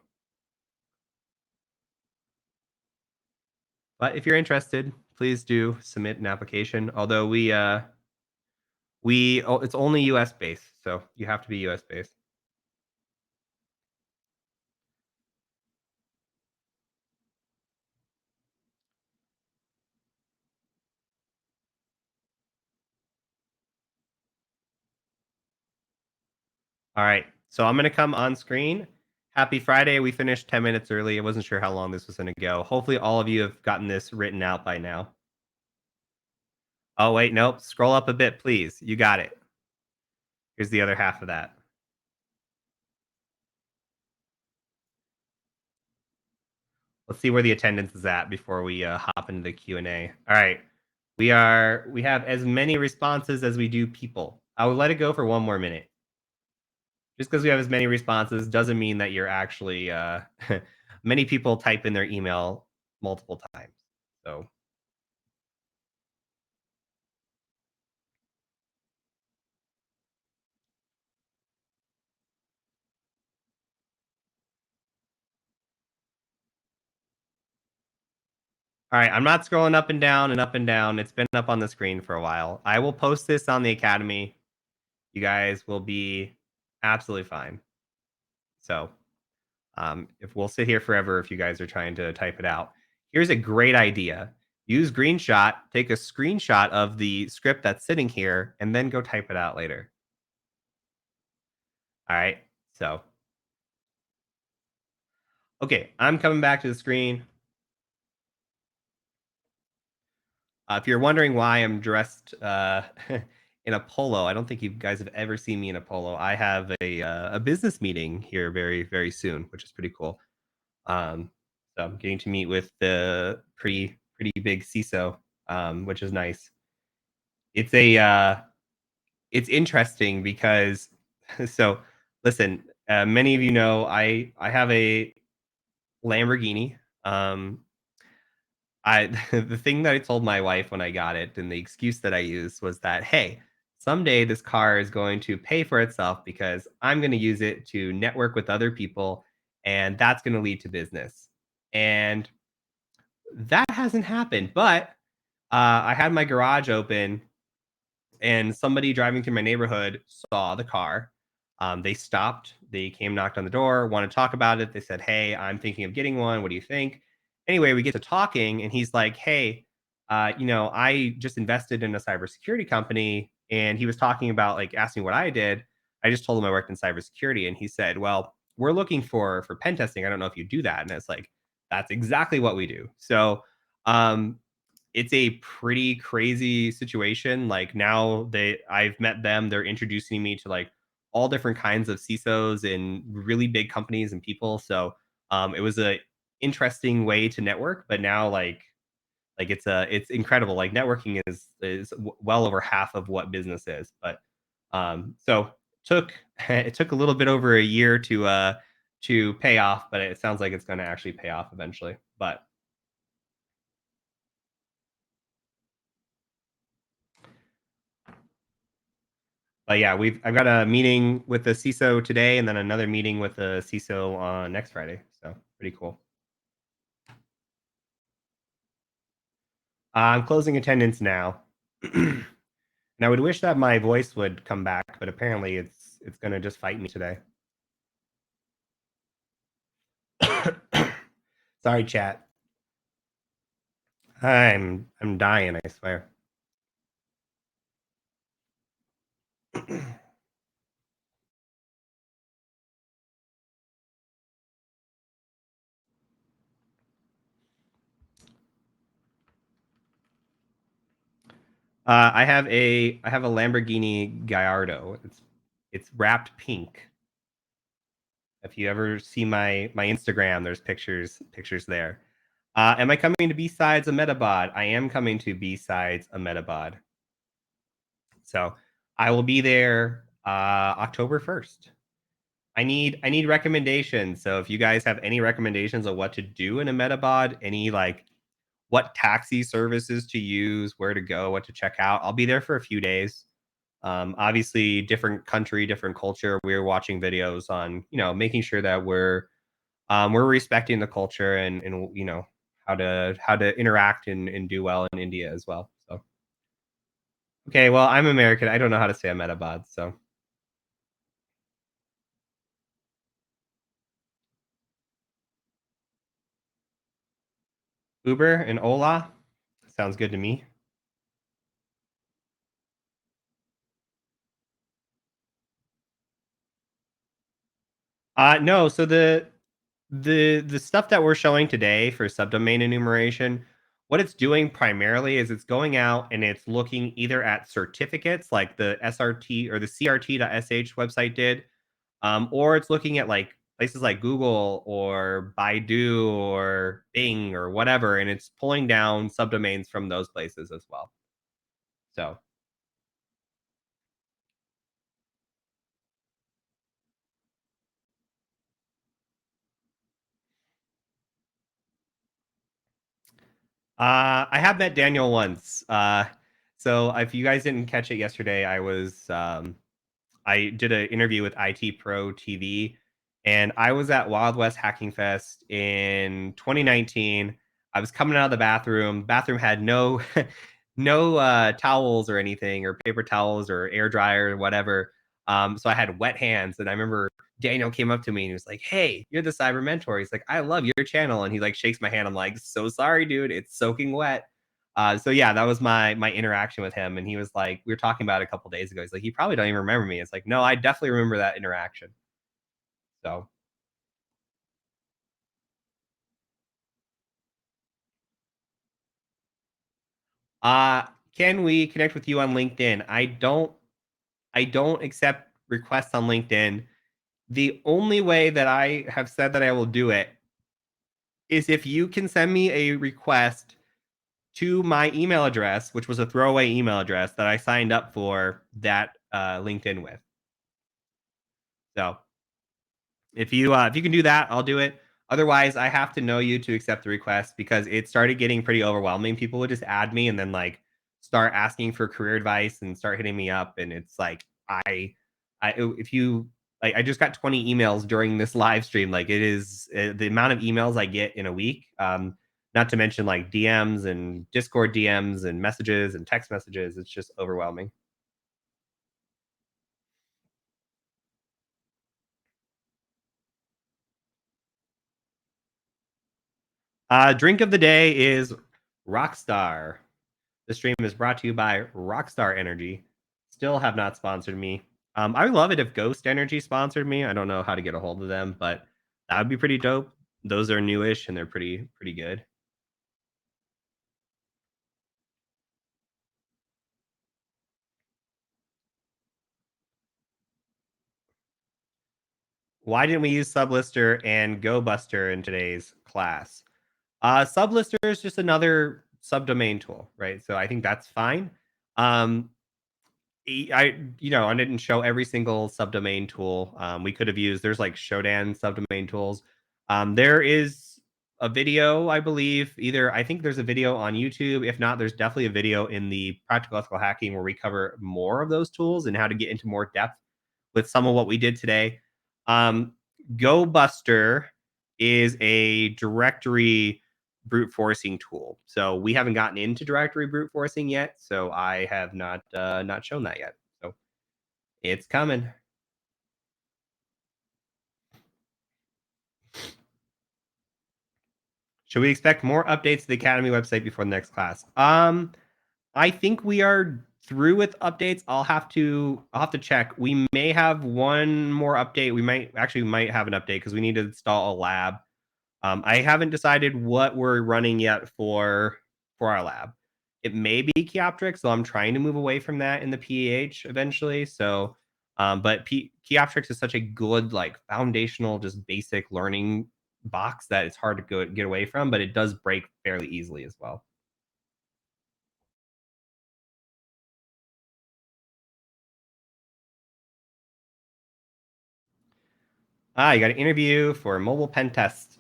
but if you're interested, please do submit an application. Although it's only US based, so you have to be US based. All right. So I'm going to come on screen. Happy Friday. We finished 10 minutes early. I wasn't sure how long this was going to go. Hopefully, all of you have gotten this written out by now. Oh, wait. Nope. Scroll up a bit, please. You got it. Here's the other half of that. Let's see where the attendance is at before we hop into the Q&A. All right. We have as many responses as we do people. I will let it go for one more minute. Just because we have as many responses doesn't mean that you're actually many people type in their email multiple times. So all right, I'm not scrolling up and down and up and down. It's been up on the screen for a while. I will post this on the Academy. You guys will be absolutely fine. So, if we'll sit here forever if you guys are trying to type it out. Here's a great idea. Use Greenshot, take a screenshot of the script that's sitting here, and then go type it out later. All right. So, okay, I'm coming back to the screen. If you're wondering why I'm dressed in a polo, I don't think you guys have ever seen me in a polo. I have a business meeting here very soon, which is pretty cool. So I'm getting to meet with the pretty big CISO, which is nice. It's a it's interesting because so listen, many of you know I have Lamborghini. I the thing that I told my wife when I got it and the excuse that I used was that, "Hey, someday this car is going to pay for itself because I'm gonna use it to network with other people, and that's gonna lead to business." And that hasn't happened, but, I had my garage open and somebody driving through my neighborhood saw the car. They stopped. They came, knocked on the door, want to talk about it. They said, "Hey, I'm thinking of getting one. What do you think?" Anyway, we get to talking, and he's like, "Hey, I just invested in a cybersecurity company," and he was talking about like asking what I did. I just told him I worked in cybersecurity, and he said, "Well, we're looking for pen testing. I don't know if you do that." And it's like, that's exactly what we do. So, um, it's a pretty crazy situation. Like now I've met them, they're introducing me to like all different kinds of CISOs in really big companies and people. So it was a interesting way to network, but now like it's incredible. Like networking is well over half of what business is. But so took it took a little bit over a year to pay off, but it sounds like it's going to actually pay off eventually. But yeah, I've got a meeting with the CISO today, and then another meeting with the CISO on next Friday. So pretty cool. I'm closing attendance now, and I would wish that my voice would come back, but apparently it's going to just fight me today. Sorry, chat. I'm dying. I swear. I have a Lamborghini Gallardo. It's wrapped pink. If you ever see my Instagram, there's pictures there. Am I coming to B sides a Metabod? I am coming to B sides a Metabod. So I will be there October 1st. I need recommendations. So if you guys have any recommendations of what to do in a Metabod, any like what taxi services to use, where to go, what to check out, I'll be there for a few days. Obviously, different country, different culture. We're watching videos on, making sure that we're respecting the culture and how to interact and do well in India as well. So okay, well, I'm American. I don't know how to say a Metabod. So Uber and Ola sounds good to me. No, so the stuff that we're showing today for subdomain enumeration, what it's doing primarily is it's going out and it's looking either at certificates like the SRT or the CRT.sh website did, or it's looking at like places like Google or Baidu or Bing or whatever, and it's pulling down subdomains from those places as well. So I have met Daniel once. So if you guys didn't catch it yesterday, I did an interview with IT Pro TV, and I was at Wild West Hacking Fest in 2019. I was coming out of the bathroom. Bathroom had no no towels or anything, or paper towels, or air dryer, or whatever. So I had wet hands, and I remember Daniel came up to me and he was like, "Hey, you're the cyber mentor." He's like, "I love your channel," and he like shakes my hand. I'm like, "So sorry, dude. It's soaking wet." So yeah, that was my interaction with him, and he was like, we were talking about it a couple days ago. He's like, "You probably don't even remember me." It's like, no, I definitely remember that interaction. So, uh, can we connect with you on LinkedIn? I don't accept requests on LinkedIn. The only way that I have said that I will do it is if you can send me a request to my email address, which was a throwaway email address that I signed up for that LinkedIn with. So if you can do that, I'll do it. Otherwise, I have to know you to accept the request because it started getting pretty overwhelming. People would just add me and then like start asking for career advice and start hitting me up, and it's like if you like, I just got 20 emails during this live stream. Like it is the amount of emails I get in a week. Not to mention like DMs and Discord DMs and messages and text messages. It's just overwhelming. Drink of the day is Rockstar. The stream is brought to you by Rockstar Energy. Still have not sponsored me. I would love it if Ghost Energy sponsored me. I don't know how to get a hold of them, but that would be pretty dope. Those are newish and they're pretty good. Why didn't we use Sublister and GoBuster in today's class? Sublister is just another subdomain tool, right? So I think that's fine. Um, I didn't show every single subdomain tool. We could have used there's like Shodan subdomain tools. There is a video, I believe. Either I think there's a video on YouTube. If not, there's definitely a video in the Practical Ethical Hacking where we cover more of those tools and how to get into more depth with some of what we did today. Um, GoBuster is a directory brute forcing tool. So we haven't gotten into directory brute forcing yet. So I have not shown that yet. So it's coming. Should we expect more updates to the Academy website before the next class? I think we are through with updates. I'll have to check. We may have one more update. We might have an update because we need to install a lab. I haven't decided what we're running yet for our lab. It may be Chioptrics, so I'm trying to move away from that in the PEH eventually. So, but Chioptrics is such a good like foundational, just basic learning box that it's hard to get away from, but it does break fairly easily as well. You got an interview for mobile pen test.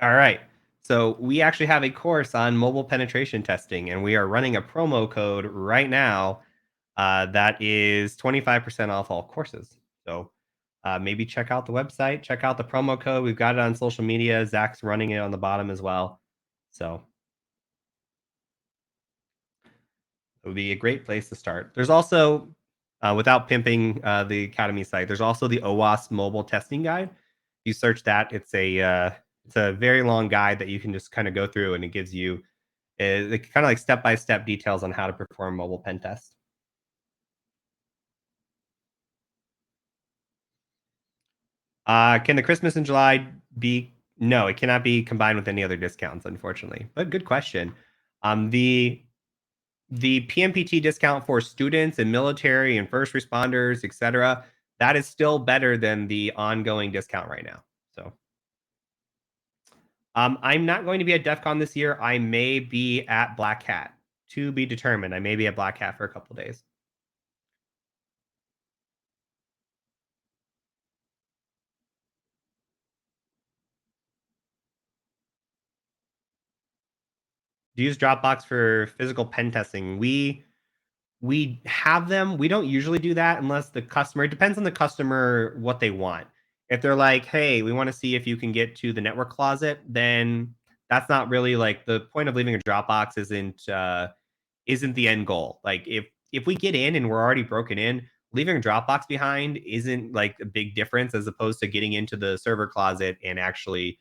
All right. So we actually have a course on mobile penetration testing, and we are running a promo code right now that is 25% off all courses. So maybe check out the website, check out the promo code. We've got it on social media. Zach's running it on the bottom as well. So it would be a great place to start. There's also, without pimping the Academy site, there's also the OWASP mobile testing guide. You search that, it's a very long guide that you can just kind of go through, and it gives you kind of like step by step details on how to perform mobile pen tests. Can the Christmas in July be? No, it cannot be combined with any other discounts, unfortunately. But good question. The PMPT discount for students and military and first responders, etc., that is still better than the ongoing discount right now. So, I'm not going to be at DEF CON this year. I may be at Black Hat to be determined. I may be at Black Hat for a couple days. Do you use Dropbox for physical pen testing? We have them. We don't usually do that unless the customer, it depends on the customer what they want. If they're like, "Hey, we want to see if you can get to the network closet," then that's not really like the point of leaving a Dropbox isn't the end goal. Like if we get in and we're already broken in, leaving a Dropbox behind isn't like a big difference as opposed to getting into the server closet and actually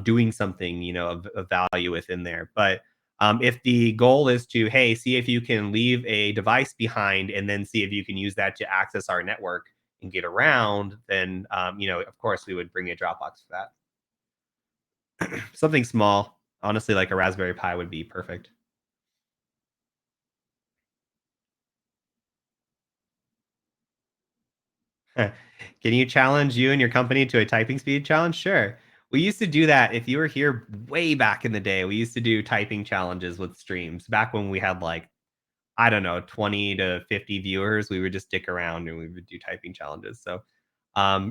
doing something, of value within there. But if the goal is to, hey, see if you can leave a device behind and then see if you can use that to access our network and get around, then of course we would bring a Dropbox for that. Something small, honestly, like a Raspberry Pi would be perfect. Can you challenge you and your company to a typing speed challenge? Sure. We used to do that. If you were here way back in the day, we used to do typing challenges with streams back when we had like, I don't know, 20 to 50 viewers. We would just stick around and we would do typing challenges. So,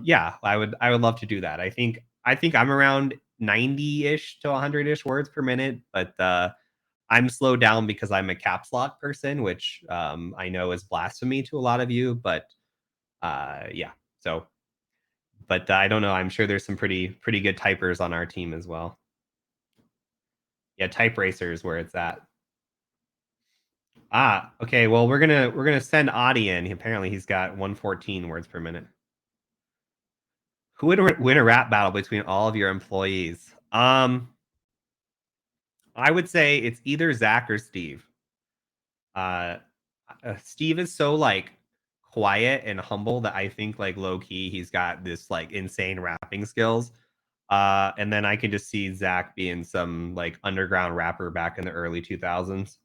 yeah, I would love to do that. I think I'm around 90-ish to 100-ish words per minute, but I'm slowed down because I'm a caps lock person, which I know is blasphemy to a lot of you, but yeah. So, but I don't know. I'm sure there's some pretty good typers on our team as well. Yeah, type racers where it's at. Ah, okay. Well, we're gonna send Audie in. Apparently, he's got 114 words per minute. Who would win a rap battle between all of your employees? I would say it's either Zach or Steve. Uh, Steve is so like quiet and humble that I think like low key he's got this like insane rapping skills. And then I can just see Zach being some like underground rapper back in the early 2000s.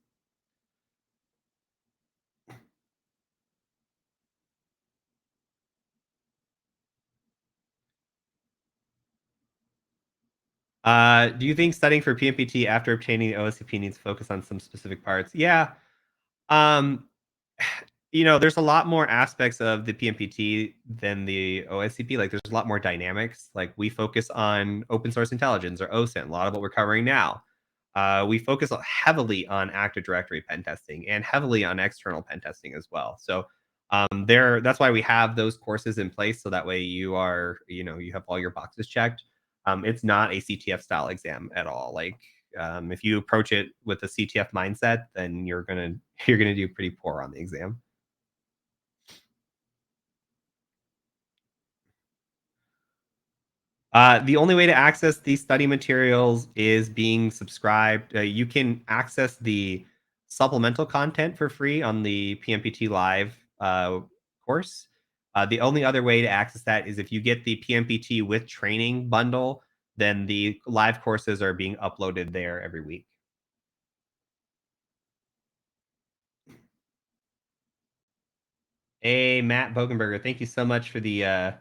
Do you think studying for PMPT after obtaining the OSCP needs to focus on some specific parts? Yeah. Um, there's a lot more aspects of the PMPT than the OSCP. Like, there's a lot more dynamics. Like, we focus on open source intelligence or OSINT, a lot of what we're covering now. We focus heavily on Active Directory pen testing and heavily on external pen testing as well. So, that's why we have those courses in place. So that way you have all your boxes checked. It's not a CTF style exam at all. Like, if you approach it with a CTF mindset, then you're gonna do pretty poor on the exam. The only way to access these study materials is being subscribed. You can access the supplemental content for free on the PMPT Live course. The only other way to access that is if you get the PMPT with training bundle, then the live courses are being uploaded there every week. Hey, Matt Bogenberger, thank you so much for the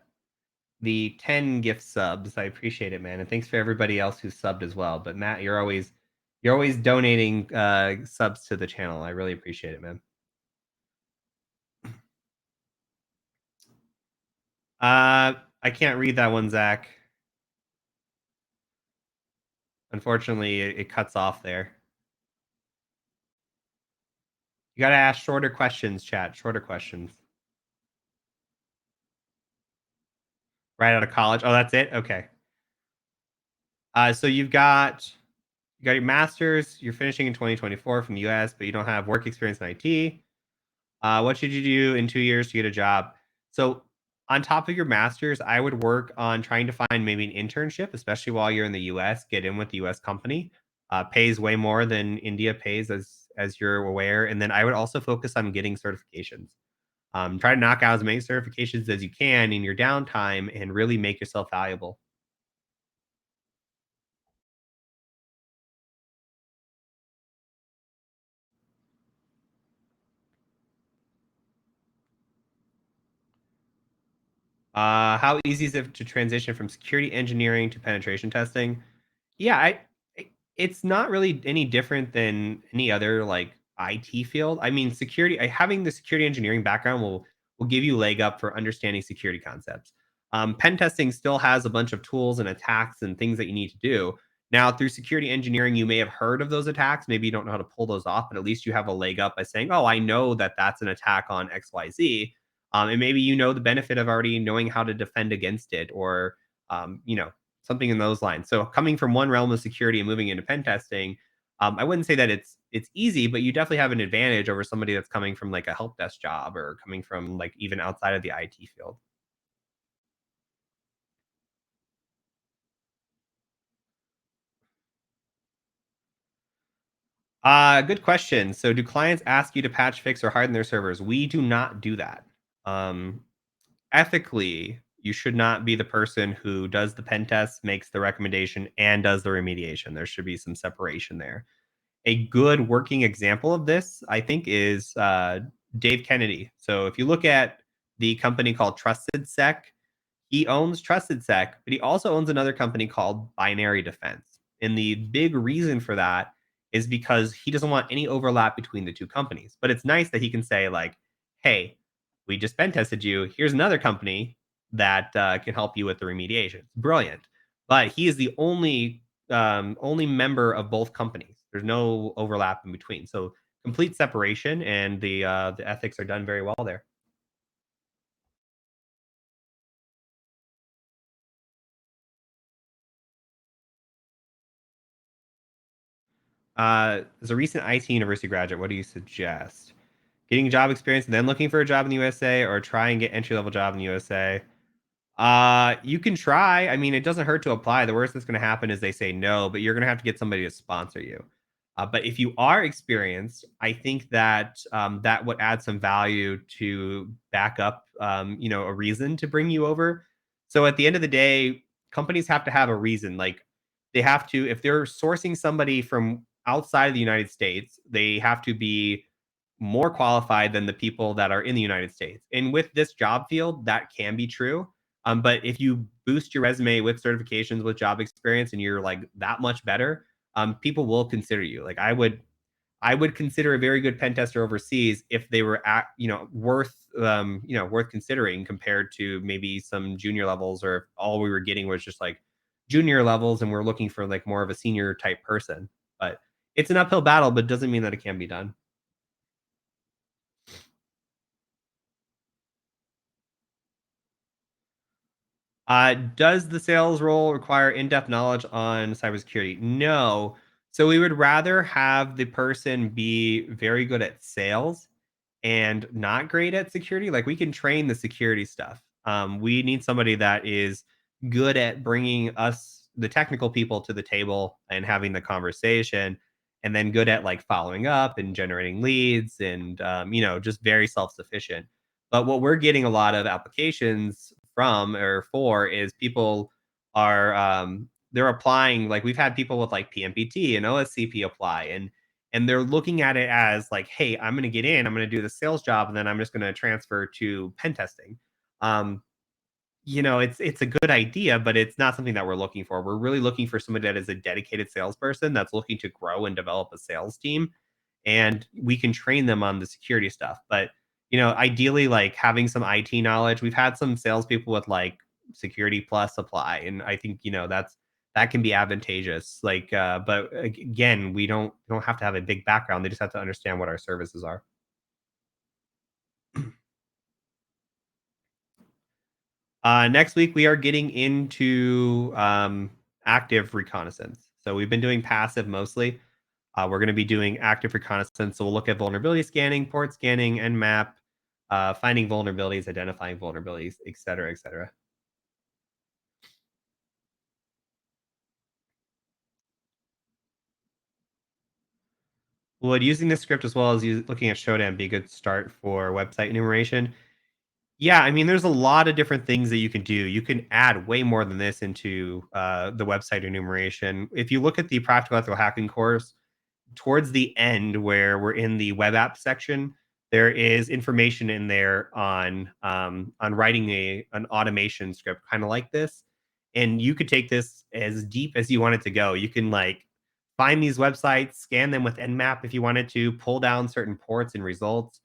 10 gift subs. I appreciate it, man. And thanks for everybody else who subbed as well. But Matt, you're always donating subs to the channel. I really appreciate it, man. I can't read that one, Zach. Unfortunately, it cuts off there. You gotta ask shorter questions, chat. Shorter questions. Right out of college. Oh, that's it? Okay. So you got your master's, you're finishing in 2024 from the US, but you don't have work experience in IT. What should you do in 2 years to get a job? So, on top of your master's, I would work on trying to find maybe an internship, especially while you're in the US. Get in with the US company. Pays way more than India pays, as you're aware. And then I would also focus on getting certifications. Try to knock out as many certifications as you can in your downtime and really make yourself valuable. How easy is it to transition from security engineering to penetration testing? Yeah, it's not really any different than any other like IT field. I mean, having the security engineering background will give you leg up for understanding security concepts. Pen testing still has a bunch of tools and attacks and things that you need to do. Now, through security engineering, you may have heard of those attacks. Maybe you don't know how to pull those off, but at least you have a leg up by saying, "Oh, I know that that's an attack on XYZ." And maybe you know the benefit of already knowing how to defend against it, or um, you know, something in those lines. So coming from one realm of security and moving into pen testing, I wouldn't say that it's easy, but you definitely have an advantage over somebody that's coming from like a help desk job or coming from like even outside of the IT field. Good question. So do clients ask you to patch, fix, or harden their servers? We do not do that. Um, Ethically, you should not be the person who does the pen test, makes the recommendation, and does the remediation. There should be some separation there. A good working example of this, I think, is Dave Kennedy. So if you look at the company called Trusted Sec, he owns Trusted Sec, but he also owns another company called Binary Defense. And the big reason for that is because he doesn't want any overlap between the two companies. But it's nice that he can say, like, hey, we just pen tested you. Here's another company that can help you with the remediation. It's brilliant. but he is the only member of both companies. There's no overlap in between. So complete separation, and the ethics are done very well there. As a recent IT university graduate, what do you suggest? Getting job experience and then looking for a job in the USA, or try and get entry level job in the USA? You can try. I mean, it doesn't hurt to apply. The worst that's going to happen is they say no, but you're going to have to get somebody to sponsor you. But if you are experienced, I think that that would add some value to back up, a reason to bring you over. So at the end of the day, companies have to have a reason. Like they have to, if they're sourcing somebody from outside of the United States, they have to be more qualified than the people that are in the United States. And with this job field, that can be true, but if you boost your resume with certifications, with job experience, and you're like that much better, people will consider you. Like I would consider a very good pen tester overseas if they were worth considering compared to maybe some junior levels, or if all we were getting was just like junior levels and we're looking for like more of a senior type person. But it's an uphill battle, but doesn't mean that it can be done. Does the sales role require in-depth knowledge on cybersecurity? No. So we would rather have the person be very good at sales and not great at security. Like we can train the security stuff. We need somebody that is good at bringing us, the technical people, to the table and having the conversation, and then good at like following up and generating leads, and just very self-sufficient. But what we're getting a lot of applications from or for is people are they're applying, like we've had people with like PMPT and OSCP apply, and they're looking at it as like, hey, I'm going to get in, I'm going to do the sales job, and then I'm just going to transfer to pen testing. Um, it's a good idea, but it's not something that we're looking for. We're really looking for somebody that is a dedicated salesperson that's looking to grow and develop a sales team, and we can train them on the security stuff. But ideally, like having some IT knowledge. We've had some salespeople with like security plus apply, and I think that can be advantageous. Like, but again, we don't have to have a big background. They just have to understand what our services are. Next week we are getting into active reconnaissance. So we've been doing passive mostly. We're going to be doing active reconnaissance. So we'll look at vulnerability scanning, port scanning, Nmap, finding vulnerabilities, identifying vulnerabilities, et cetera, et cetera. Would using this script as well as looking at Shodan be a good start for website enumeration? Yeah, I mean, there's a lot of different things that you can do. You can add way more than this into the website enumeration. If you look at the practical ethical hacking course, towards the end where we're in the web app section, there is information in there on writing an automation script kind of like this. And you could take this as deep as you want it to go. You can like find these websites, scan them with Nmap if you wanted to, pull down certain ports and results.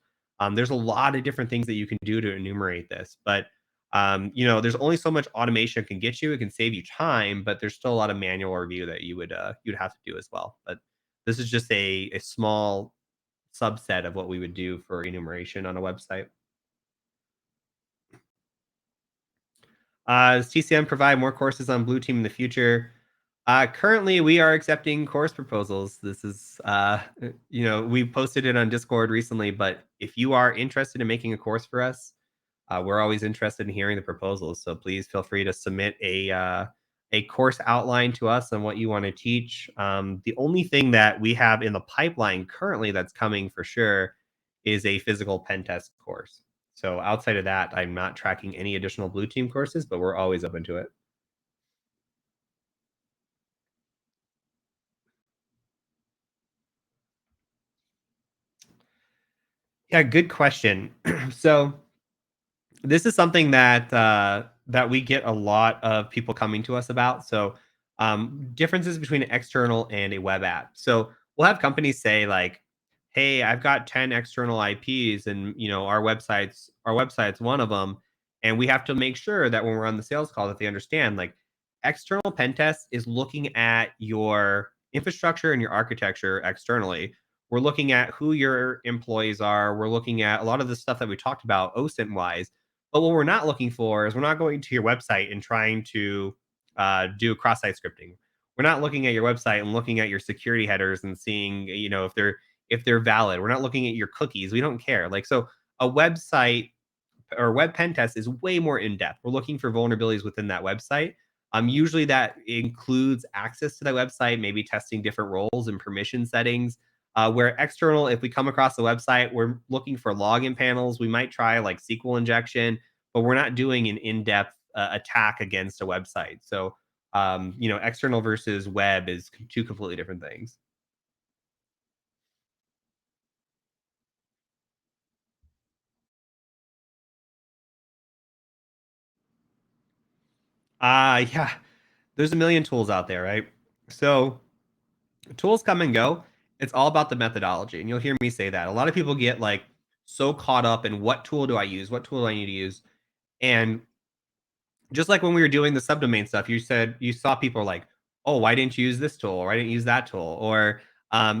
There's a lot of different things that you can do to enumerate this, but there's only so much automation can get you. It can save you time, but there's still a lot of manual review that you'd have to do as well. But this is just a small subset of what we would do for enumeration on a website. Does TCM provide more courses on Blue Team in the future? Currently, we are accepting course proposals. This is, we posted it on Discord recently, but if you are interested in making a course for us, we're always interested in hearing the proposals. So please feel free to submit a course outline to us on what you want to teach. The only thing that we have in the pipeline currently that's coming for sure is a physical pen test course. So outside of that, I'm not tracking any additional blue team courses, but we're always open to it. Yeah, good question. So this is something that we get a lot of people coming to us about. So, differences between an external and a web app. So we'll have companies say like, "Hey, I've got 10 external IPs, and our website's one of them, and we have to make sure that when we're on the sales call that they understand like." external pen test is looking at your infrastructure and your architecture externally. We're looking at who your employees are. We're looking at a lot of the stuff that we talked about OSINT wise. But what we're not looking for is we're not going to your website and trying to do cross site scripting. We're not looking at your website and looking at your security headers and seeing, if they're valid. We're not looking at your cookies. We don't care. Like so, a website or web pen test is way more in depth. We're looking for vulnerabilities within that website. Usually that includes access to that website, maybe testing different roles and permission settings. Where external, if we come across the website, we're looking for login panels. We might try like SQL injection, but we're not doing an in-depth attack against a website. So, external versus web is two completely different things. Yeah, there's a million tools out there, right? So tools come and go. It's all about the methodology. And you'll hear me say that. A lot of people get like so caught up in what tool do I use? What tool do I need to use? And just like when we were doing the subdomain stuff, you said you saw people like, oh, why didn't you use this tool? Or why didn't you use that tool? Or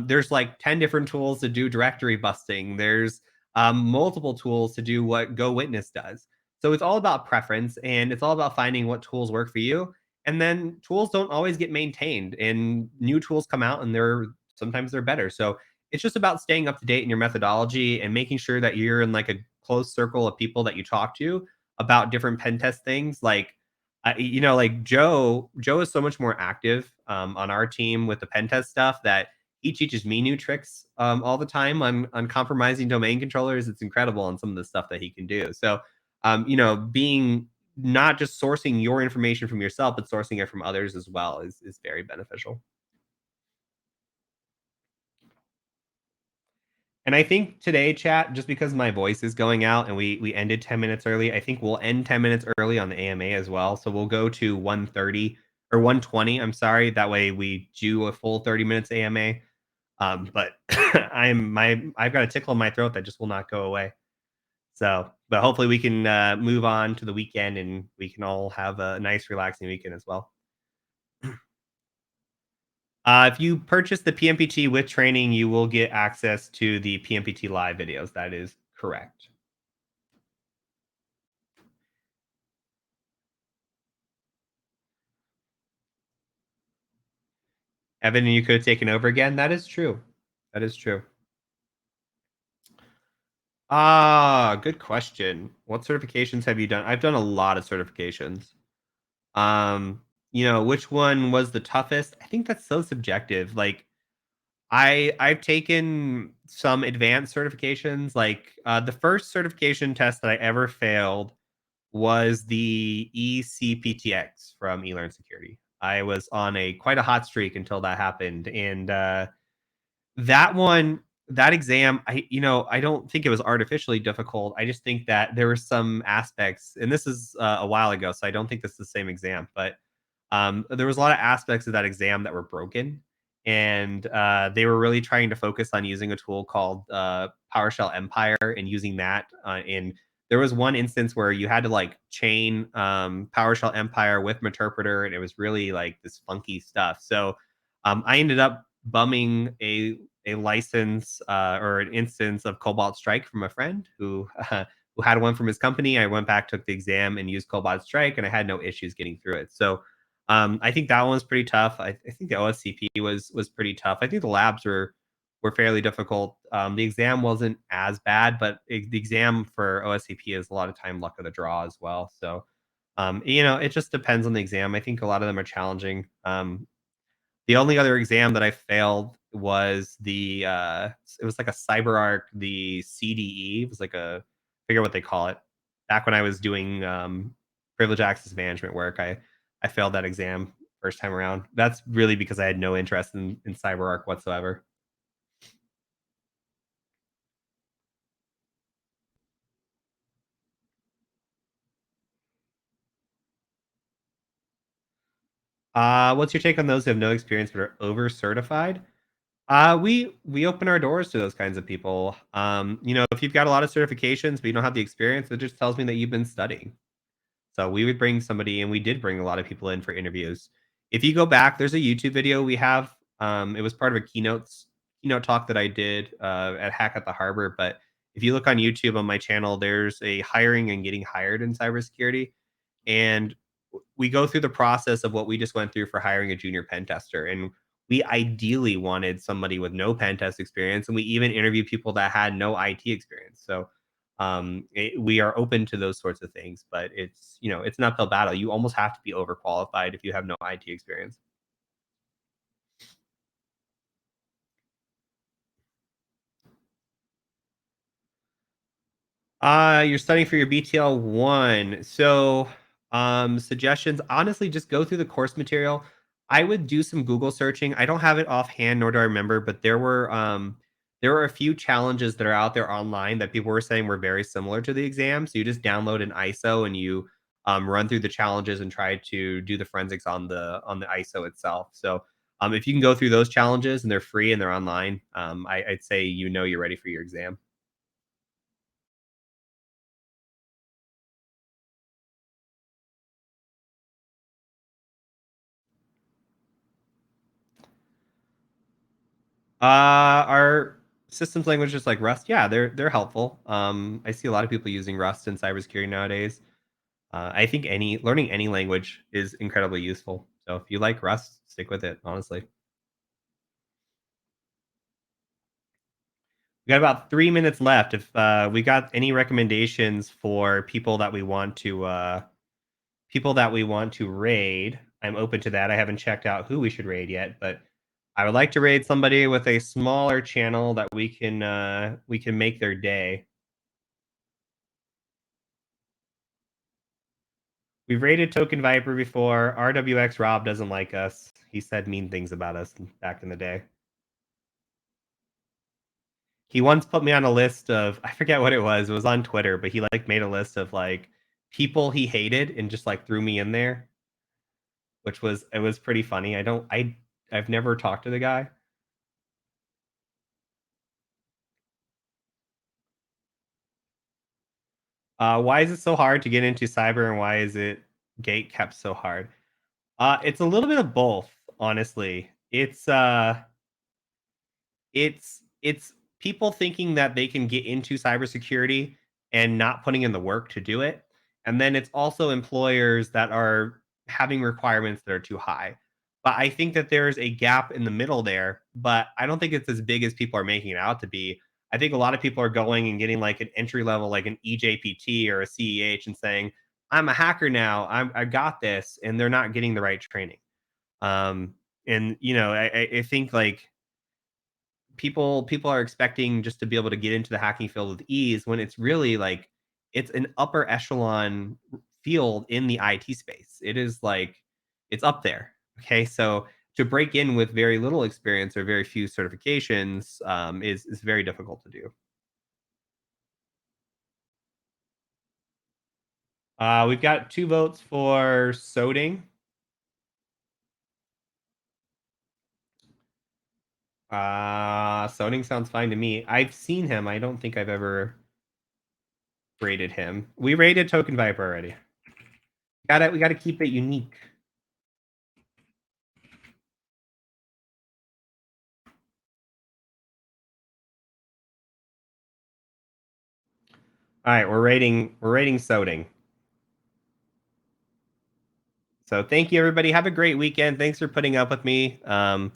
there's like 10 different tools to do directory busting. There's multiple tools to do what Go Witness does. So it's all about preference and it's all about finding what tools work for you. And then tools don't always get maintained and new tools come out and they're better. So it's just about staying up to date in your methodology and making sure that you're in like a close circle of people that you talk to about different pen test things. Like, like Joe is so much more active on our team with the pen test stuff that he teaches me new tricks all the time on compromising domain controllers. It's incredible on some of the stuff that he can do. So, being not just sourcing your information from yourself, but sourcing it from others as well is very beneficial. And I think today, chat, just because my voice is going out and we ended 10 minutes early, I think we'll end 10 minutes early on the AMA as well. So we'll go to 1:30 or 1:20. I'm sorry. That way we do a full 30 minutes AMA. But I've got a tickle in my throat that just will not go away. So, but hopefully we can move on to the weekend and we can all have a nice, relaxing weekend as well. If you purchase the PMPT with training, you will get access to the PMPT live videos. That is correct. Evan, you could have taken over again. That is true. That is true. Good question. What certifications have you done? I've done a lot of certifications. Which one was the toughest? I think that's so subjective. Like I've taken some advanced certifications. Like the first certification test that I ever failed was the ECPTX from eLearn Security. I was on a quite a hot streak until that happened, and that one, that exam, I don't think it was artificially difficult. I just think that there were some aspects, and this is a while ago, so I don't think this is the same exam, but there was a lot of aspects of that exam that were broken, and they were really trying to focus on using a tool called PowerShell Empire and using that. And there was one instance where you had to like chain PowerShell Empire with Meterpreter, and it was really like this funky stuff. So I ended up bumming a license or an instance of Cobalt Strike from a friend who had one from his company. I went back, took the exam, and used Cobalt Strike, and I had no issues getting through it. So I think that one was pretty tough. I think the OSCP was pretty tough. I think the labs were fairly difficult. The exam wasn't as bad, but the exam for OSCP is a lot of time luck of the draw as well. So it just depends on the exam. I think a lot of them are challenging. The only other exam that I failed was it was like a CyberArk, the CDE. It was like I forget what they call it. Back when I was doing privilege access management work, I failed that exam first time around. That's really because I had no interest in CyberArk whatsoever. What's your take on those who have no experience but are over certified? We open our doors to those kinds of people. If you've got a lot of certifications but you don't have the experience, it just tells me that you've been studying. So we would bring somebody, and we did bring a lot of people in for interviews. If you go back, there's a YouTube video we have. It was part of a keynote talk that I did at Hack at the Harbor. But if you look on YouTube on my channel, there's a hiring and getting hired in cybersecurity, and we go through the process of what we just went through for hiring a junior pen tester. And we ideally wanted somebody with no pen test experience, and we even interviewed people that had no IT experience. So we are open to those sorts of things, but it's an uphill battle. You almost have to be overqualified if you have no IT experience. You're studying for your BTL one. So, suggestions, honestly, just go through the course material. I would do some Google searching. I don't have it offhand, nor do I remember, but there were a few challenges that are out there online that people were saying were very similar to the exam. So you just download an ISO and you run through the challenges and try to do the forensics on the ISO itself. So if you can go through those challenges and they're free and they're online, I'd say you're ready for your exam. Our systems languages like Rust, yeah, they're helpful. I see a lot of people using Rust in cybersecurity nowadays. I think any learning any language is incredibly useful. So if you like Rust, stick with it. Honestly, we got about 3 minutes left. If we got any recommendations for people that we want to raid, I'm open to that. I haven't checked out who we should raid yet, but I would like to raid somebody with a smaller channel that we can make their day. We've rated Token Viper before. RWX Rob doesn't like us. He said mean things about us back in the day. He once put me on a list of, I forget what it was. It was on Twitter, but he like made a list of like people he hated and just like threw me in there, which was it was pretty funny. I've never talked to the guy. Why is it so hard to get into cyber, and why is it gate kept so hard? It's a little bit of both, honestly. It's people thinking that they can get into cybersecurity and not putting in the work to do it. And then it's also employers that are having requirements that are too high. But I think that there's a gap in the middle there, but I don't think it's as big as people are making it out to be. I think a lot of people are going and getting like an entry level, like an EJPT or a CEH, and saying, I'm a hacker now. I got this. And they're not getting the right training. And, I think like people are expecting just to be able to get into the hacking field with ease when it's really like it's an upper echelon field in the IT space. It is like it's up there. Okay, so to break in with very little experience or very few certifications is very difficult to do. We've got 2 votes for Soding. Soding sounds fine to me. I've seen him. I don't think I've ever rated him. We rated Token Viper already. We gotta keep it unique. All right, we're rating Soding. So thank you everybody. Have a great weekend. Thanks for putting up with me. I've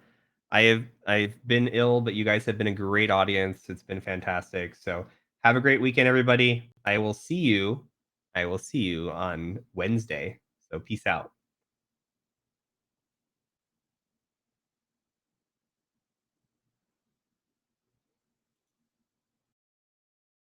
been ill, but you guys have been a great audience. It's been fantastic. So have a great weekend, everybody. I will see you on Wednesday. So peace out.